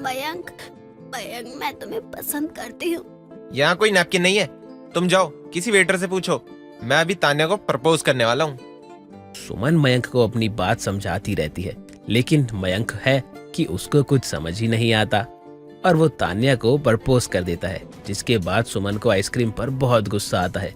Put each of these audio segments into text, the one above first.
मयंक, मयंक मैं तुम्हें पसंद करती हूँ। यहाँ कोई नैपकिन नहीं है, तुम जाओ किसी वेटर से पूछो। मैं अभी तान्या को प्रपोज करने वाला हूँ। सुमन मयंक को अपनी बात समझाती रहती है, लेकिन मयंक है कि उसको कुछ समझ ही नहीं आता और वो तान्या को प्रपोज कर देता है, जिसके बाद सुमन को आइसक्रीम पर बहुत गुस्सा आता है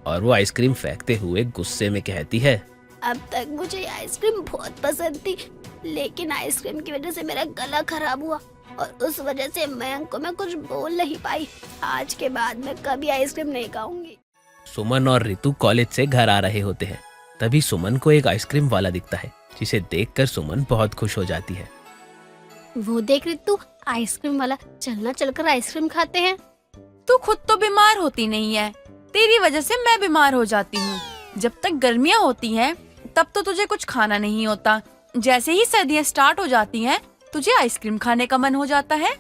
और वो आइसक्रीम फेंकते हुए गुस्से में कहती है, अब तक मुझे आइसक्रीम बहुत पसंद थी, लेकिन आइसक्रीम की वजह से मेरा गला खराब हुआ और उस वजह से मयंक को मैं कुछ बोल नहीं पाई। आज के बाद मैं कभी आइसक्रीम नहीं खाऊंगी। सुमन और रितु कॉलेज से घर आ रहे होते हैं। तभी सुमन को एक आइसक्रीम वाला दिखता है, जिसे देखकर सुमन बहुत खुश हो जाती है। वो देख रितु, आइसक्रीम वाला, चलना चलकर आइसक्रीम खाते हैं। तू खुद तो बीमार होती नहीं है, तेरी वजह से मैं बीमार हो जाती हूँ। जब तक गर्मियाँ होती हैं तब तो तुझे कुछ खाना नहीं होता, जैसे ही सर्दियाँ स्टार्ट हो जाती हैं तुझे आइसक्रीम खाने का मन हो जाता है।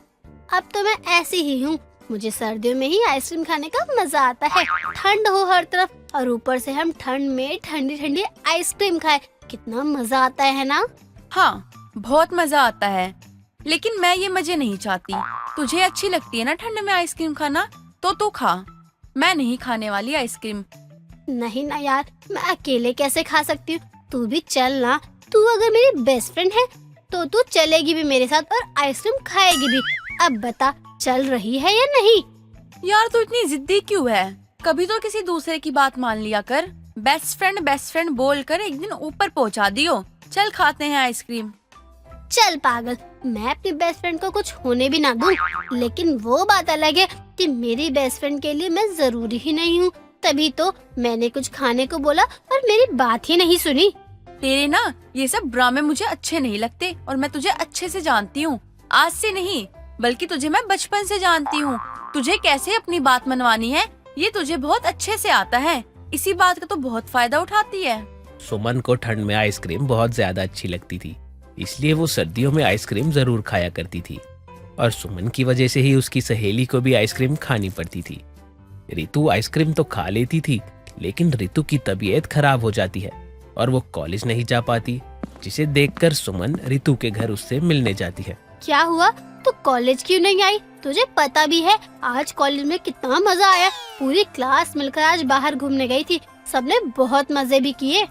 अब तो मैं ऐसी ही हूँ, मुझे सर्दियों में ही आइसक्रीम खाने का मजा आता है। ठंड हो हर तरफ और ऊपर से हम ठंड में ठंडी ठंडी आइसक्रीम खाए, कितना मजा आता है ना। हाँ, बहुत मजा आता है, लेकिन मैं ये मजे नहीं चाहती। तुझे अच्छी लगती है ना ठंड में आइसक्रीम खाना, तो तू खा, मैं नहीं खाने वाली आइसक्रीम। नहीं ना यार, मैं अकेले कैसे खा सकती हूँ, तू भी चल ना। तू अगर मेरी बेस्ट फ्रेंड है तो तू चलेगी भी मेरे साथ और आइसक्रीम खाएगी भी। अब बता, चल रही है या नहीं? यार तू इतनी जिद्दी क्यों है? कभी तो किसी दूसरे की बात मान लिया कर। बेस्ट फ्रेंड बोल कर एक दिन ऊपर पहुंचा दियो। चल खाते हैं आइसक्रीम। चल पागल, मैं अपनी बेस्ट फ्रेंड को कुछ होने भी ना दूं, लेकिन वो बात अलग है कि मेरी बेस्ट फ्रेंड के लिए मैं जरूरी ही नहीं हूँ। तभी तो मैंने कुछ खाने को बोला और मेरी बात ही नहीं सुनी। तेरे ना ये सब ड्रामे मुझे अच्छे नहीं लगते और मैं तुझे अच्छे से जानती हूँ। आज से नहीं बल्कि तुझे मैं बचपन से जानती हूँ। तुझे कैसे अपनी बात मनवानी है ये तुझे बहुत अच्छे से आता है। इसी बात का तो बहुत फायदा उठाती है। सुमन को ठंड में आइसक्रीम बहुत ज्यादा अच्छी लगती थी, इसलिए वो सर्दियों में आइसक्रीम जरूर खाया करती थी और सुमन की वजह से ही उसकी सहेली को भी आइसक्रीम खानी पड़ती थी। रितु आइसक्रीम तो खा लेती थी, लेकिन रितु की तबीयत खराब हो जाती है और वो कॉलेज नहीं जा पाती, जिसे देखकर सुमन रितु के घर उससे मिलने जाती है। क्या हुआ, तू कॉलेज क्यों नहीं आई? तुझे पता भी है आज कॉलेज में कितना मजा आया। पूरी क्लास मिलकर आज बाहर घूमने गई थी, सबने बहुत मजे भी किए।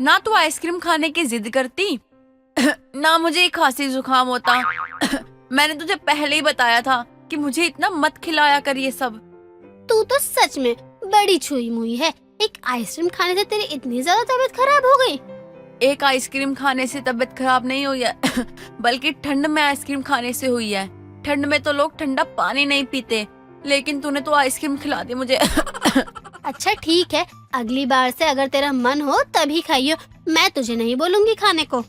ना तू आइसक्रीम खाने की जिद करती ना मुझे खांसी जुकाम होता। मैंने तुझे पहले ही बताया था कि मुझे इतना मत खिलाया कर ये सब। तू तो सच में बड़ी छुई मुई है। एक आइसक्रीम खाने से तेरी इतनी ज्यादा तबीयत खराब हो गई? एक आइसक्रीम खाने से तबीयत खराब नहीं हुई है बल्कि ठंड में आइसक्रीम खाने से हुई है। ठंड में तो लोग ठंडा पानी नहीं पीते, लेकिन तूने तो आइसक्रीम खिला दी मुझे। अच्छा ठीक है, अगली बार से अगर तेरा मन हो तभी खाइयो, मैं तुझे नहीं बोलूंगी खाने को।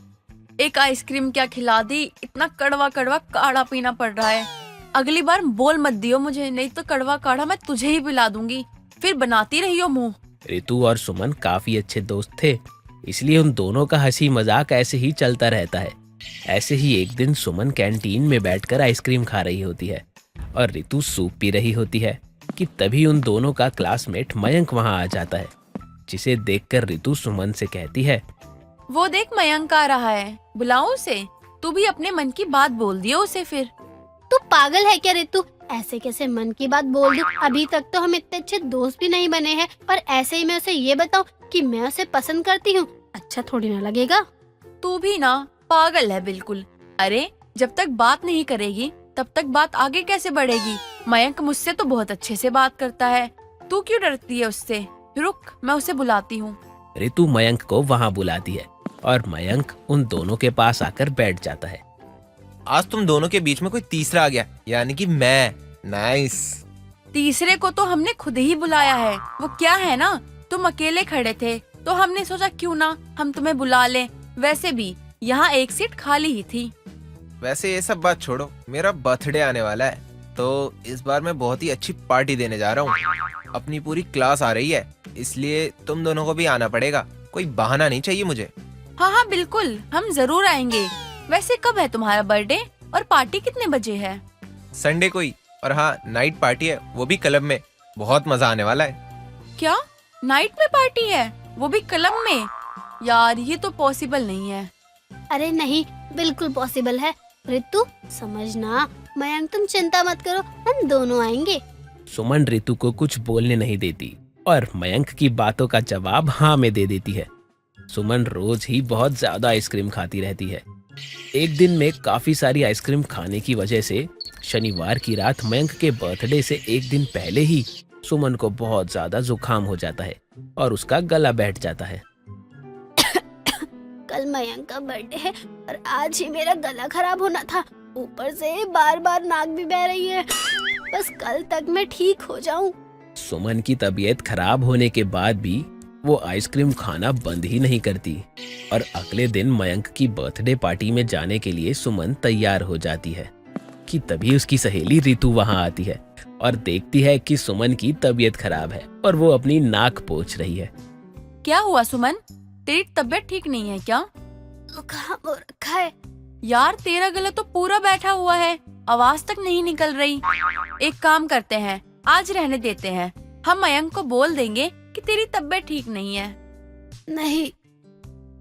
एक आइसक्रीम क्या खिला दी, इतना कड़वा कड़वा काढ़ा पीना पड़ रहा है। अगली बार बोल मत दियो मुझे, नहीं तो कड़वा काढ़ा मैं तुझे ही पिला दूंगी, फिर बनाती रहियो मुंह। रितु और सुमन काफी अच्छे दोस्त थे, इसलिए उन दोनों का हंसी मजाक ऐसे ही चलता रहता है। ऐसे ही एक दिन सुमन कैंटीन में बैठकर आइसक्रीम खा रही होती है और रितु सूप पी रही होती है कि तभी उन दोनों का क्लासमेट मयंक वहां आ जाता है, जिसे देखकर रितु सुमन से कहती है, वो देख मयंक आ रहा है, बुलाओ उसे। तू भी अपने मन की बात बोल दियो उसे फिर। तू पागल है क्या रितु? ऐसे कैसे मन की बात बोल दूं? अभी तक तो हम इतने अच्छे दोस्त भी नहीं बने हैं और ऐसे ही मैं उसे ये बताऊं कि मैं उसे पसंद करती हूँ, अच्छा थोड़ी ना लगेगा। तू भी ना पागल है बिल्कुल। अरे जब तक बात नहीं करेगी तब तक बात आगे कैसे बढ़ेगी? मयंक मुझसे तो बहुत अच्छे से बात करता है, तू क्यों डरती है उससे? रुक, मैं उसे बुलाती हूँ। रितु मयंक को वहां बुलाती है और मयंक उन दोनों के पास आकर बैठ जाता है। आज तुम दोनों के बीच में कोई तीसरा आ गया, यानी कि मैं। नाइस। तीसरे को तो हमने खुद ही बुलाया है। वो क्या है ना, तुम अकेले खड़े थे तो हमने सोचा क्यों ना हम तुम्हें बुला लें। वैसे भी यहाँ एक सीट खाली ही थी। वैसे ये सब बात छोड़ो, मेरा बर्थडे आने वाला है, तो इस बार मैं बहुत ही अच्छी पार्टी देने जा रहा हूँ। अपनी पूरी क्लास आ रही है, इसलिए तुम दोनों को भी आना पड़ेगा। कोई बहाना नहीं चाहिए मुझे। हाँ हाँ बिल्कुल, हम जरूर आएंगे। वैसे कब है तुम्हारा बर्थडे और पार्टी कितने बजे है? संडे को ही, और हाँ नाइट पार्टी है, वो भी क्लब में। बहुत मजा आने वाला है। क्या नाइट में पार्टी है, वो भी क्लब में? यार ये तो पॉसिबल नहीं है। अरे नहीं, बिल्कुल पॉसिबल है। रितु समझना, मयंक तुम चिंता मत करो, हम दोनों आएंगे। सुमन रितु को कुछ बोलने नहीं देती और मयंक की बातों का जवाब हाँ में दे देती है। सुमन रोज ही बहुत ज्यादा आइसक्रीम खाती रहती है। एक दिन में काफी सारी आइसक्रीम खाने की वजह से शनिवार की रात मयंक के बर्थडे से एक दिन पहले ही सुमन को बहुत ज्यादा जुकाम हो जाता है और उसका गला बैठ जाता है। कल मयंक का बर्थडे है और आज ही मेरा गला खराब होना था, ऊपर से बार बार नाक भी बह रही है। बस कल तक मैं ठीक हो जाऊं। सुमन की तबीयत खराब होने के बाद भी वो आइसक्रीम खाना बंद ही नहीं करती और अगले दिन मयंक की बर्थडे पार्टी में जाने के लिए सुमन तैयार हो जाती है कि तभी उसकी सहेली रितु वहां आती है और देखती है कि सुमन की तबीयत खराब है और वो अपनी नाक पोंछ रही है। क्या हुआ सुमन, तेरी तबीयत ठीक नहीं है क्या? जुकाम हो रखा है। यार तेरा गला तो पूरा बैठा हुआ है, आवाज तक नहीं निकल रही। एक काम करते हैं, आज रहने देते हैं। हम मयंक को बोल देंगे कि तेरी तबीयत ठीक नहीं है। नहीं।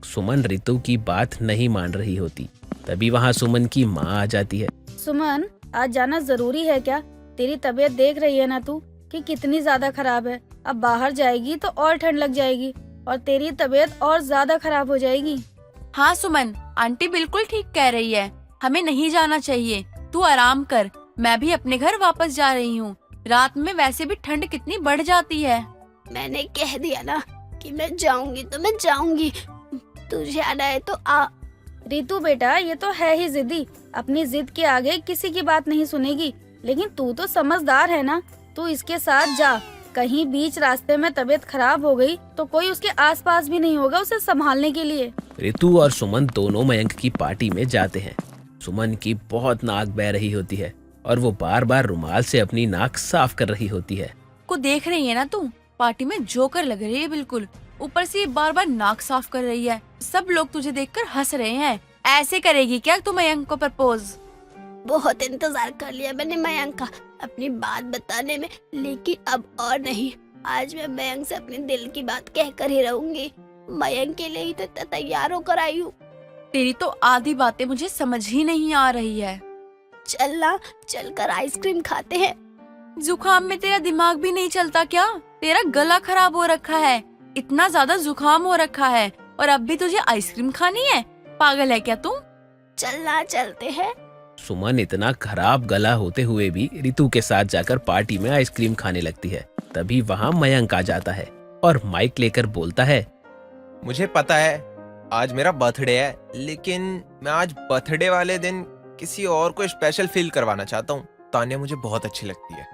सुमन रितु की बात नहीं मान रही होती। तभी वहाँ सुमन की माँ आ जाती है। सुमन, आज जाना जरूरी है क्या? तेरी तबीयत देख रही है ना तू कि कितनी ज्यादा खराब है। अब बाहर जाएगी तो और ठंड लग जाएगी और तेरी तबीयत और ज्यादा खराब हो जाएगी। हाँ सुमन, आंटी बिल्कुल ठीक कह रही है, हमें नहीं जाना चाहिए। तू आराम कर, मैं भी अपने घर वापस जा रही हूँ। रात में वैसे भी ठंड कितनी बढ़ जाती है। मैंने कह दिया ना कि मैं जाऊंगी तो मैं जाऊंगी, तुझे आना है तो आ। रितु बेटा, ये तो है ही जिद्दी, अपनी जिद के आगे किसी की बात नहीं सुनेगी। लेकिन तू तो समझदार है ना, तू इसके साथ जा। कहीं बीच रास्ते में तबीयत खराब हो गई तो कोई उसके आसपास भी नहीं होगा उसे संभालने के लिए। रितु और सुमन दोनों मयंक की पार्टी में जाते हैं। सुमन की बहुत नाक बह रही होती है और वो बार बार रुमाल से अपनी नाक साफ कर रही होती है। को देख रही है ना तू, पार्टी में जोकर लग रही है बिल्कुल। ऊपर से ये बार बार नाक साफ कर रही है। सब लोग तुझे देखकर हंस रहे हैं। ऐसे करेगी क्या तू मयंक को प्रपोज? बहुत इंतजार कर लिया मैंने मयंक का अपनी बात बताने में, लेकिन अब और नहीं। आज मैं मयंक से अपने दिल की बात कहकर ही रहूंगी। मयंक के लिए ही तो इतना तैयार होकर आई हूँ। तेरी तो आधी बातें मुझे समझ ही नहीं आ रही है। चलना, चलकर आइसक्रीम खाते हैं। जुकाम में तेरा दिमाग भी नहीं चलता क्या? तेरा गला खराब हो रखा है, इतना ज्यादा जुकाम हो रखा है और अब भी तुझे आइसक्रीम खानी है? पागल है क्या तू? चलना, चलते हैं। सुमन इतना खराब गला होते हुए भी रितु के साथ जाकर पार्टी में आइसक्रीम खाने लगती है। तभी वहाँ मयंक आ जाता है और माइक लेकर बोलता है, मुझे पता है आज मेरा बर्थडे है, लेकिन मैं आज बर्थडे वाले दिन किसी और को स्पेशल फील करवाना चाहता हूँ। तान्या मुझे बहुत अच्छी लगती है।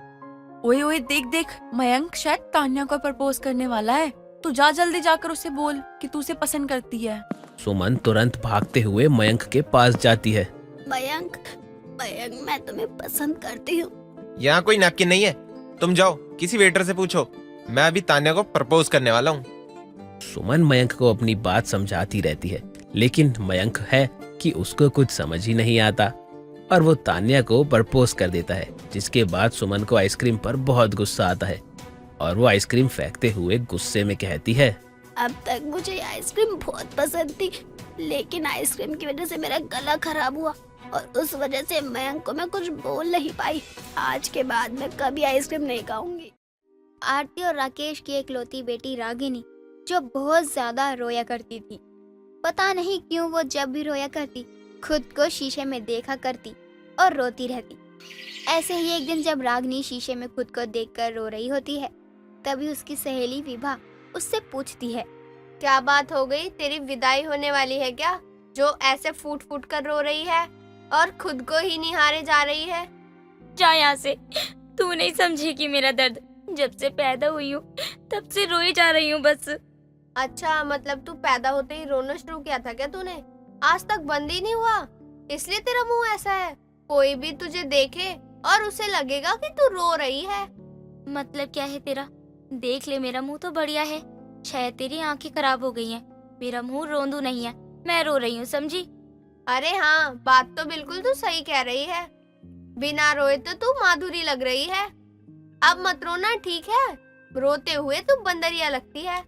ओए ओए देख देख, मयंक शायद तान्या को प्रपोज करने वाला है। तू जा जल्दी जाकर उसे बोल कि तू उसे पसंद करती है। सुमन तुरंत भागते हुए मयंक के पास जाती है। मयंक, मयंक, मैं तुम्हें पसंद करती हूँ। यहाँ कोई नैपकिन नहीं है, तुम जाओ किसी वेटर से पूछो। मैं अभी तान्या को प्रपोज करने वाला हूँ। सुमन मयंक को अपनी बात समझाती रहती है, लेकिन मयंक है कि उसको कुछ समझ ही नहीं आता और वो तान्या को प्रपोज कर देता है। जिसके बाद सुमन को आइसक्रीम पर बहुत गुस्सा आता है और वो आइसक्रीम फेंकते हुए गुस्से में कहती है, अब तक मुझे आइसक्रीम बहुत पसंद थी, लेकिन आइसक्रीम की वजह से मेरा गला खराब हुआ और उस वजह से मयंक को मैं कुछ बोल नहीं पाई। आज के बाद मैं कभी आइसक्रीम नहीं खाऊंगी। आरती और राकेश की इकलौती बेटी रागिनी जो बहुत ज्यादा रोया करती थी। पता नहीं क्यों वो जब भी रोया करती खुद को शीशे में देखा करती और रोती रहती। ऐसे ही एक दिन जब रागिनी शीशे में खुद को देखकर रो रही होती है, तभी उसकी सहेली विभा उससे पूछती है, क्या बात हो गई? तेरी विदाई होने वाली है क्या, जो ऐसे फूट फूट कर रो रही है और खुद को ही निहारे जा रही है? जा यहाँ से, तू नहीं समझेगी मेरा दर्द। जब से पैदा हुई हूँ तब से रोई जा रही हूँ बस। अच्छा, मतलब तू पैदा होते ही रोना शुरू किया था क्या तूने? आज तक बंद ही नहीं हुआ, इसलिए तेरा मुंह ऐसा है। कोई भी तुझे देखे और उसे लगेगा कि तू रो रही है। मतलब क्या है तेरा? देख ले, मेरा मुंह तो बढ़िया है। शायद तेरी आंखें खराब हो गई हैं। मेरा मुंह रोंदू नहीं है, मैं रो रही हूँ, समझी? अरे हाँ, बात तो बिल्कुल तू सही कह रही है। बिना रोए तो तू माधुरी लग रही है। अब मत रोना, ठीक है? रोते हुए तू बंदरिया लगती है।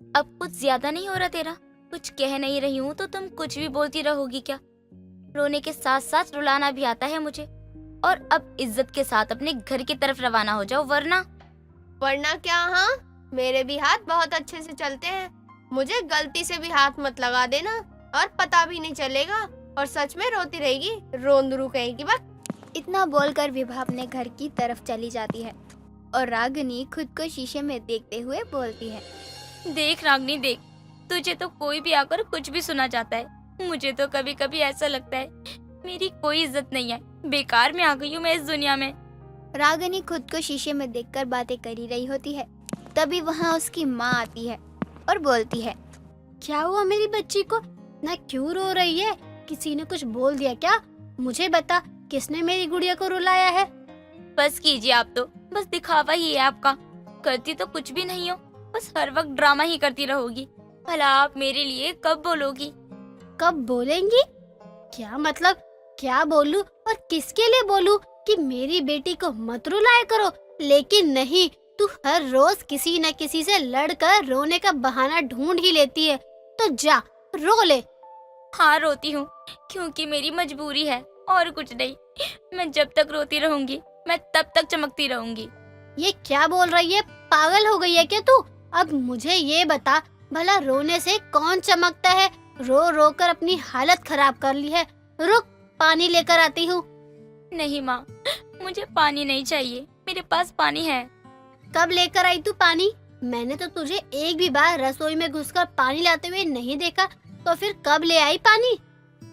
अब कुछ ज्यादा नहीं हो रहा तेरा? कुछ कह नहीं रही हूँ तो तुम कुछ भी बोलती रहोगी क्या? रोने के साथ साथ रुलाना भी आता है मुझे। और अब इज्जत के साथ अपने घर की तरफ रवाना हो जाओ, वरना क्या? हाँ, मेरे भी हाथ बहुत अच्छे से चलते हैं, मुझे गलती से भी हाथ मत लगा देना और पता भी नहीं चलेगा और सच में रोती रहेगी, रोंदरू कहेगी बस। इतना बोलकर विभा अपने घर की तरफ चली जाती है और रागिनी खुद को शीशे में देखते हुए बोलती है, देख रागनी देख, तुझे तो कोई भी आकर कुछ भी सुना जाता है। मुझे तो कभी कभी ऐसा लगता है मेरी कोई इज्जत नहीं है, बेकार में आ गई हूँ मैं इस दुनिया में। रागिनी खुद को शीशे में देखकर बातें करी रही होती है। तभी वहाँ उसकी माँ आती है और बोलती है, क्या हुआ मेरी बच्ची को? ना क्यों रो रही है? किसी ने कुछ बोल दिया क्या? मुझे बता, किसने मेरी गुड़िया को रुलाया है? बस कीजिए आप तो, बस दिखावा ही है आपका। करती तो कुछ भी नहीं हो, बस हर वक्त ड्रामा ही करती रहोगी। भला आप मेरे लिए कब बोलोगी? कब बोलेंगी? क्या मतलब? क्या बोलूं और किसके लिए बोलूं कि मेरी बेटी को मत रुलाया करो? लेकिन नहीं, तू हर रोज किसी न किसी से लड़कर रोने का बहाना ढूंढ ही लेती है। तो जा रो ले। हाँ रोती हूँ, क्योंकि मेरी मजबूरी है और कुछ नहीं। मैं जब तक रोती रहूंगी मैं तब तक चमकती रहूंगी। ये क्या बोल रही है? पागल हो गई है क्या तू? अब मुझे ये बता, भला रोने से कौन चमकता है? रो रो कर अपनी हालत खराब कर ली है। रुक, पानी लेकर आती हूँ। नहीं माँ, मुझे पानी नहीं चाहिए, मेरे पास पानी है। कब लेकर आई तू पानी? मैंने तो तुझे एक भी बार रसोई में घुसकर पानी लाते हुए नहीं देखा, तो फिर कब ले आई पानी?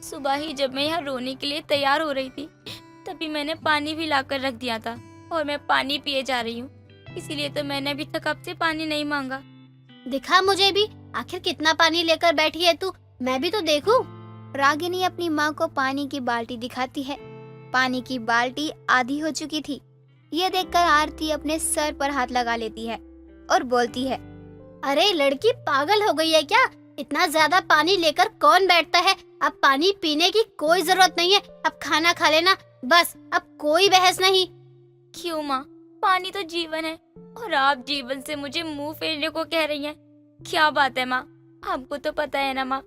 सुबह ही जब मैं यहाँ रोने के लिए तैयार हो रही थी, तभी मैंने पानी भी लाकर रख दिया था और मैं पानी पिए जा रही हूँ। इसीलिए तो मैंने अभी तक आपसे पानी नहीं मांगा। दिखा मुझे भी, आखिर कितना पानी लेकर बैठी है तू, मैं भी तो देखूं। रागिनी अपनी माँ को पानी की बाल्टी दिखाती है। पानी की बाल्टी आधी हो चुकी थी। ये देखकर आरती अपने सर पर हाथ लगा लेती है और बोलती है, अरे लड़की पागल हो गई है क्या? इतना ज्यादा पानी लेकर कौन बैठता है? अब पानी पीने की कोई जरूरत नहीं है, अब खाना खा लेना बस, अब कोई बहस नहीं। क्यों माँ, पानी तो जीवन है और आप जीवन से मुझे मुंह फेरने को कह रही हैं। क्या बात है माँ, आपको तो पता है ना माँ,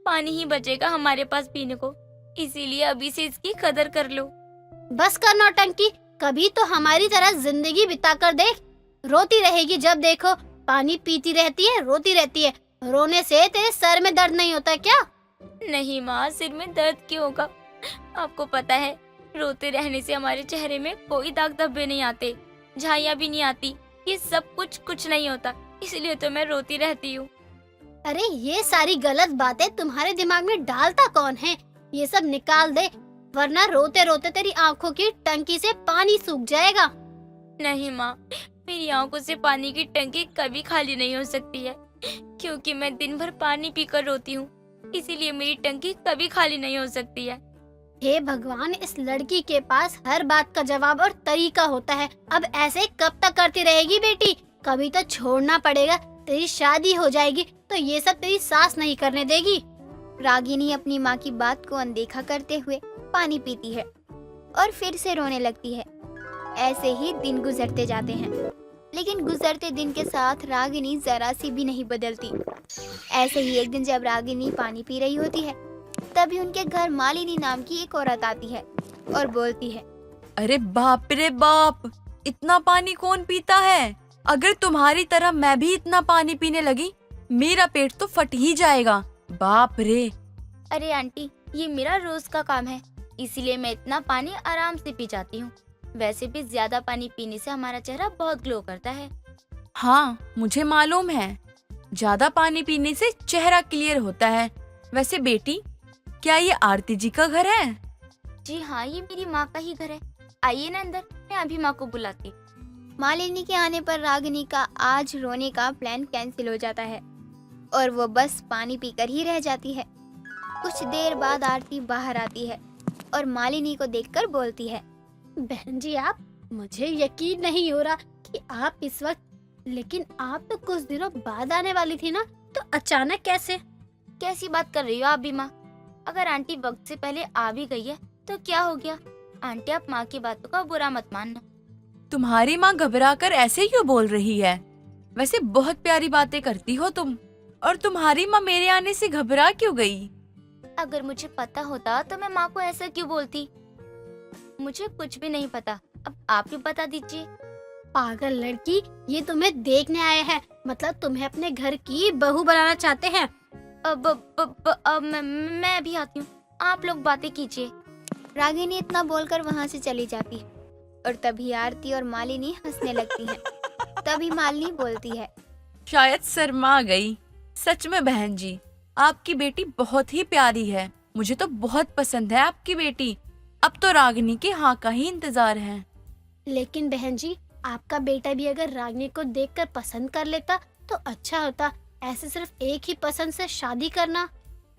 पानी ही बचेगा हमारे पास पीने को, इसीलिए अभी से इसकी कदर कर लो। बस कर नौटंकी, कभी तो हमारी तरह जिंदगी बिता कर देख। रोती रहेगी जब देखो, पानी पीती रहती है, रोती रहती है। रोने से तेरे सर में दर्द नहीं होता क्या? नहीं माँ, सिर में दर्द क्यों होगा? आपको पता है, रोते रहने से हमारे चेहरे में कोई दाग धब्बे नहीं आते, झाइयाँ भी नहीं आती। ये सब कुछ नहीं होता, इसलिए तो मैं रोती रहती हूँ। अरे ये सारी गलत बातें तुम्हारे दिमाग में डालता कौन है? ये सब निकाल दे, वरना रोते रोते तेरी आंखों की टंकी से पानी सूख जाएगा। नहीं माँ, मेरी आंखों से पानी की टंकी कभी खाली नहीं हो सकती है, क्योंकि मैं दिन भर पानी पीकर रोती हूँ, इसीलिए मेरी टंकी कभी खाली नहीं हो सकती है। हे भगवान, इस लड़की के पास हर बात का जवाब और तरीका होता है। अब ऐसे कब तक करती रहेगी बेटी? कभी तो छोड़ना पड़ेगा। तेरी शादी हो जाएगी तो ये सब तेरी सास नहीं करने देगी। रागिनी अपनी माँ की बात को अनदेखा करते हुए पानी पीती है और फिर से रोने लगती है। ऐसे ही दिन गुजरते जाते हैं, लेकिन गुजरते दिन के साथ रागिनी जरा सी भी नहीं बदलती। ऐसे ही एक दिन जब रागिनी पानी पी रही होती है, तभी उनके घर मालिनी नाम की एक औरत आती है और बोलती है, अरे बाप रे बाप, इतना पानी कौन पीता है? अगर तुम्हारी तरह मैं भी इतना पानी पीने लगी, मेरा पेट तो फट ही जाएगा। बाप रे। अरे आंटी, ये मेरा रोज का काम है, इसीलिए मैं इतना पानी आराम से पी जाती हूँ। वैसे भी ज्यादा पानी पीने से हमारा चेहरा बहुत ग्लो करता है। हाँ, मुझे मालूम है, ज्यादा पानी पीने से चेहरा क्लियर होता है। वैसे बेटी, क्या ये आरती जी का घर है? जी हाँ, ये मेरी माँ का ही घर है। आइए ना अंदर, मैं अभी माँ को बुलाती। मालिनी के आने पर रागिनी का आज रोने का प्लान कैंसिल हो जाता है और वो बस पानी पीकर ही रह जाती है। कुछ देर बाद आरती बाहर आती है और मालिनी को देखकर बोलती है, बहन जी आप, मुझे यकीन नहीं हो रहा कि आप इस वक्त, लेकिन आप तो कुछ दिनों बाद आने वाली थी ना, तो अचानक कैसे? कैसी बात कर रही हो आप भी माँ? अगर आंटी वक्त से पहले आ भी गई है तो क्या हो गया? आंटी, आप माँ की बातों का बुरा मत मानना। तुम्हारी माँ घबराकर ऐसे क्यों बोल रही है? वैसे बहुत प्यारी बातें करती हो तुम, और तुम्हारी माँ मेरे आने से घबरा क्यों गई? अगर मुझे पता होता तो मैं माँ को ऐसा क्यों बोलती। मुझे कुछ भी नहीं पता, अब आप ही बता दीजिए। पागल लड़की, ये तुम्हें देखने आए हैं, मतलब तुम्हें अपने घर की बहू बनाना चाहते हैं। अब मैं अभी आती हूँ, आप लोग बातें कीजिए। रागिनी इतना बोलकर वहाँ से चली जाती है और तभी आरती और मालिनी हंसने लगती हैं। तभी मालिनी बोलती है, शायद शर्मा गई। सच में बहन जी, आपकी बेटी बहुत ही प्यारी है। मुझे तो बहुत पसंद है आपकी बेटी। अब तो रागिनी के हाँ का ही इंतजार है। लेकिन बहन जी, आपका बेटा भी अगर रागिनी को देखकर पसंद कर लेता तो अच्छा होता। ऐसे सिर्फ एक ही पसंद से शादी करना।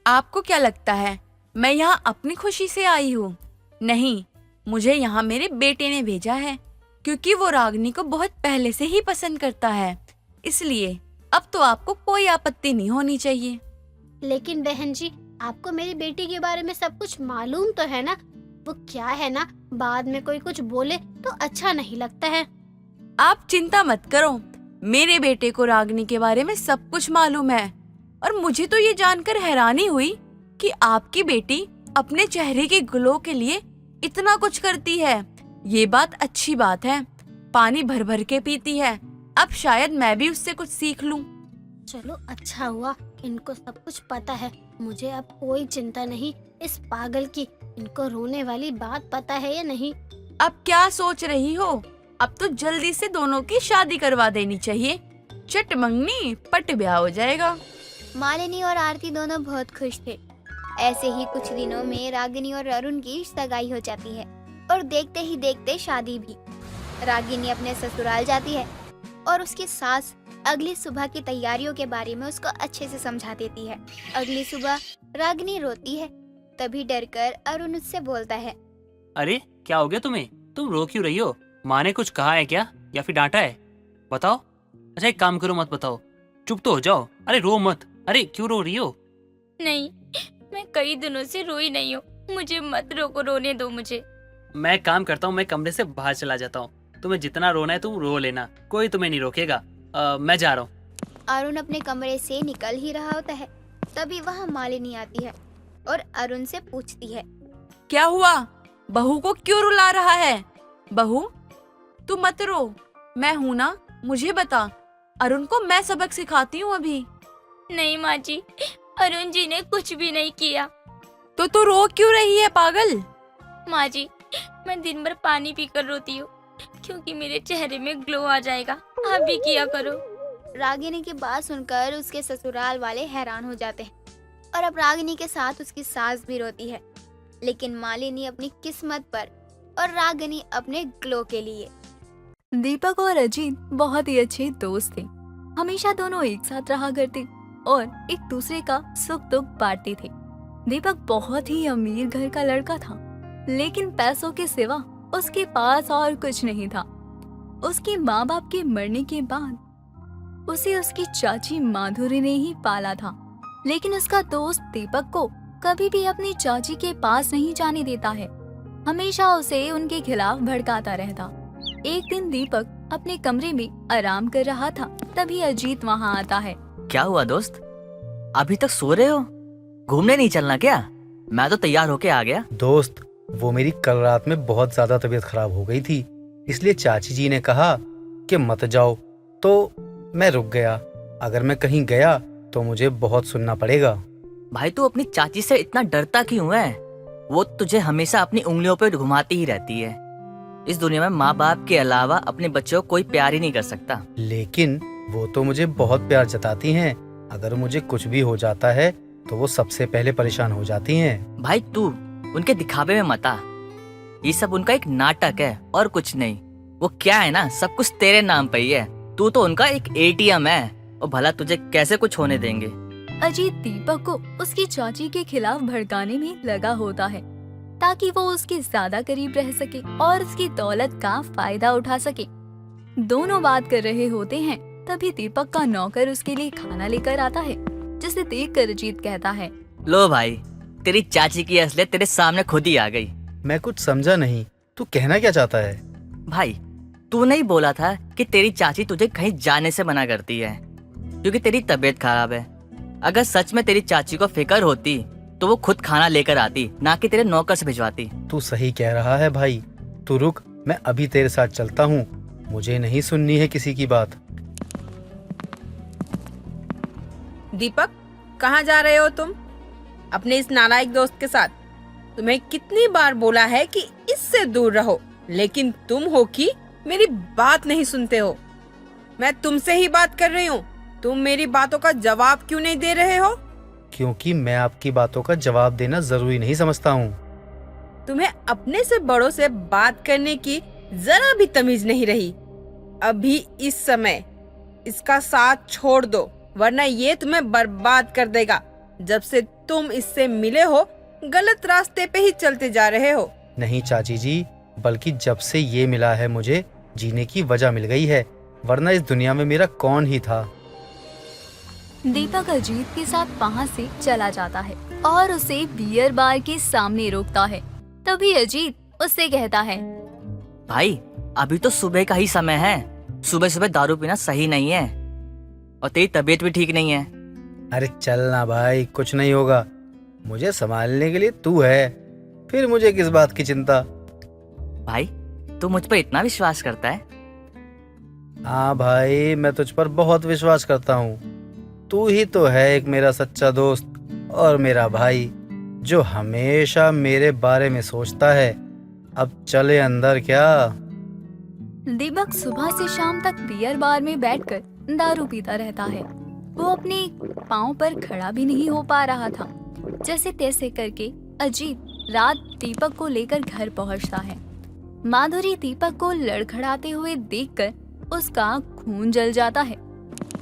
आपको क्या लगता है मैं यहाँ अपनी खुशी से आई हूँ? नहीं, मुझे यहाँ मेरे बेटे ने भेजा है, क्योंकि वो रागिनी को बहुत पहले से ही पसंद करता है। इसलिए अब तो आपको कोई आपत्ति नहीं होनी चाहिए। लेकिन बहन जी, आपको मेरी बेटी के बारे में सब कुछ मालूम तो है ना? वो क्या है ना, बाद में कोई कुछ बोले तो अच्छा नहीं लगता है। आप चिंता मत करो, मेरे बेटे को रागिनी के बारे में सब कुछ मालूम है। और मुझे तो ये जानकर हैरानी हुई कि आपकी बेटी अपने चेहरे के ग्लो के लिए इतना कुछ करती है। ये बात अच्छी बात है। पानी भर भर के पीती है। अब शायद मैं भी उससे कुछ सीख लूं। चलो अच्छा हुआ, इनको सब कुछ पता है। मुझे अब कोई चिंता नहीं इस पागल की। इनको रोने वाली बात पता है या नहीं? अब क्या सोच रही हो? अब तो जल्दी से दोनों की शादी करवा देनी चाहिए। चट मंगनी पट ब्याह हो जाएगा। मालिनी और आरती दोनों बहुत खुश थे। ऐसे ही कुछ दिनों में रागिनी और अरुण की सगाई हो जाती है और देखते ही देखते शादी भी। रागिनी अपने ससुराल जाती है और उसकी सास अगली सुबह की तैयारियों के बारे में उसको अच्छे से समझा देती है। अगली सुबह रागिनी रोती है, तभी डरकर अरुण उससे बोलता है, अरे क्या हो गया तुम्हें? तुम रो क्यों रही हो? माँ ने कुछ कहा है क्या या फिर डांटा है? बताओ। अच्छा एक काम करो, मत बताओ, चुप तो हो जाओ। अरे रो मत। अरे क्यों रो रही हो? नहीं, मैं कई दिनों से रोई नहीं हूँ, मुझे मत रोको, रोने दो मुझे। मैं एक काम करता हूँ, मैं कमरे से बाहर चला जाता हूँ। तुम्हें जितना रोना है तुम रो लेना, कोई तुम्हें नहीं रोकेगा। मैं जा रहा हूँ। अरुण अपने कमरे से निकल ही रहा होता है, तभी वहाँ मालिनी आती है और अरुण से पूछती है, क्या हुआ? बहू को क्यों रुला रहा है? बहू तू मत रो, मैं हूँ ना, मुझे बता। अरुण को मैं सबक सिखाती हूँ अभी। नहीं माँ जी, अरुण जी ने कुछ भी नहीं किया। तो तू रो क्यों रही है पागल? माँ जी, मैं दिन भर पानी पीकर रोती हूँ क्योंकि मेरे चेहरे में ग्लो आ जाएगा। आप भी किया करो। रागिनी की बात सुनकर उसके ससुराल वाले हैरान हो जाते हैं और अब रागिनी के साथ उसकी सास भी रोती है। लेकिन मालिनी अपनी किस्मत पर और रागिनी अपने ग्लो के लिए। दीपक और अजीत बहुत ही अच्छे दोस्त थे। हमेशा दोनों एक साथ रहा करते और एक दूसरे का सुख दुख बांटते थे। दीपक बहुत ही अमीर घर का लड़का था, लेकिन पैसों के सिवा उसके पास और कुछ नहीं था। उसके माँ बाप के मरने के बाद उसे उसकी चाची माधुरी ने ही पाला था, लेकिन उसका दोस्त दीपक को कभी भी अपनी चाची के पास नहीं जाने देता है। हमेशा उसे उनके खिलाफ भड़काता रहता। एक दिन दीपक अपने कमरे में आराम कर रहा था, तभी अजीत वहाँ आता है। क्या हुआ दोस्त, अभी तक सो रहे हो? घूमने नहीं चलना क्या? मैं तो तैयार होके आ गया। दोस्त, वो मेरी कल रात में बहुत ज्यादा तबीयत खराब हो गई थी, इसलिए चाची जी ने कहा कि मत जाओ, तो मैं रुक गया। अगर मैं कहीं गया तो मुझे बहुत सुनना पड़ेगा। भाई तू अपनी चाची से इतना डरता क्यों है? वो तुझे हमेशा अपनी उंगलियों पे घुमाती ही रहती है। इस दुनिया में माँ बाप के अलावा अपने बच्चों को कोई प्यार ही नहीं कर सकता। लेकिन वो तो मुझे बहुत प्यार जताती हैं। अगर मुझे कुछ भी हो जाता है तो वो सबसे पहले परेशान हो जाती हैं। भाई तू उनके दिखावे में मत आ। ये सब उनका एक नाटक है और कुछ नहीं। वो क्या है ना, सब कुछ तेरे नाम पे ही है। तू तो उनका एक एटीएम है और भला तुझे कैसे कुछ होने देंगे। अजीत दीपक को उसकी चाची के खिलाफ भड़काने में लगा होता है ताकि वो उसके ज्यादा करीब रह सके और उसकी दौलत का फायदा उठा सके। दोनों बात कर रहे होते हैं, तभी दीपक का नौकर उसके लिए खाना लेकर आता है, जिसे देखकर अजीत कहता है, लो भाई, तेरी चाची की असलियत तेरे सामने खुद ही आ गई। मैं कुछ समझा नहीं, तू कहना क्या चाहता है? भाई तू नहीं बोला था कि तेरी चाची तुझे कहीं जाने से मना करती है क्योंकि तेरी तबीयत खराब है? अगर सच में तेरी चाची को फिक्र होती तो वो खुद खाना लेकर आती, ना कि तेरे नौकर से भिजवाती। तू सही कह रहा है भाई। तू रुक, मैं अभी तेरे साथ चलता हूँ। मुझे नहीं सुननी है किसी की बात। दीपक, कहाँ जा रहे हो तुम? अपने इस नालायक दोस्त के साथ? तुम्हें कितनी बार बोला है कि इससे दूर रहो, लेकिन तुम हो कि मेरी बात नहीं सुनते हो। मैं तुमसे ही बात कर रही हूँ, तुम मेरी बातों का जवाब क्यों नहीं दे रहे हो? क्योंकि मैं आपकी बातों का जवाब देना जरूरी नहीं समझता हूँ। तुम्हें अपने से बड़ों से बात करने की जरा भी तमीज नहीं रही। अभी इस समय इसका साथ छोड़ दो, वरना ये तुम्हें बर्बाद कर देगा। जब से तुम इससे मिले हो, गलत रास्ते पे ही चलते जा रहे हो। नहीं चाची जी, बल्कि जब से ये मिला है मुझे जीने की वजह मिल गई है, वरना इस दुनिया में मेरा कौन ही था। दीपक अजीत के साथ वहाँ से चला जाता है और उसे बियर बार के सामने रोकता है। तभी अजीत उससे कहता है, भाई अभी तो सुबह का ही समय है, सुबह सुबह दारू पीना सही नहीं है, और तेरी तबीयत भी ठीक नहीं है। अरे चल ना भाई, कुछ नहीं होगा। मुझे संभालने के लिए तू है, फिर मुझे किस बात की चिंता। भाई तू मुझ पर इतना विश्वास करता है? हाँ भाई, मैं तुझ पर बहुत विश्वास करता हूँ। तू ही तो है एक मेरा सच्चा दोस्त और मेरा भाई, जो हमेशा मेरे बारे में सोचता है। अब चले अंदर क्या? दीपक सुबह से शाम तक बियर बार में बैठकर दारू पीता रहता है। वो अपने पाँव पर खड़ा भी नहीं हो पा रहा था। जैसे तैसे करके अजीत रात दीपक को लेकर घर पहुंचता है। माधुरी दीपक को लड़खड़ाते हुए देखकर उसका खून जल जाता है।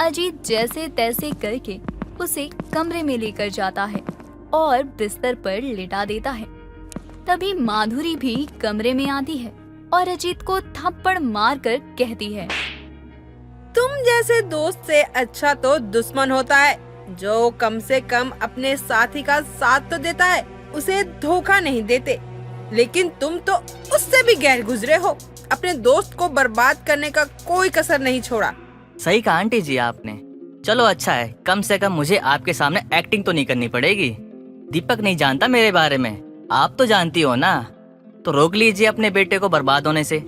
अजीत जैसे तैसे करके उसे कमरे में लेकर जाता है और बिस्तर पर लिटा देता है। तभी माधुरी भी कमरे में आती है और अजीत को थप्पड़ मारकर कहती है, तुम जैसे दोस्त से अच्छा तो दुश्मन होता है, जो कम से कम अपने साथी का साथ तो देता है, उसे धोखा नहीं देते। लेकिन तुम तो उससे भी गैर गुजरे हो, अपने दोस्त को बर्बाद करने का कोई कसर नहीं छोड़ा। सही कहा आंटी जी आपने। चलो अच्छा है, कम से कम मुझे आपके सामने एक्टिंग तो नहीं करनी पड़ेगी। दीपक नहीं जानता मेरे बारे में, आप तो जानती हो ना, तो रोक लीजिए अपने बेटे को बर्बाद होने से।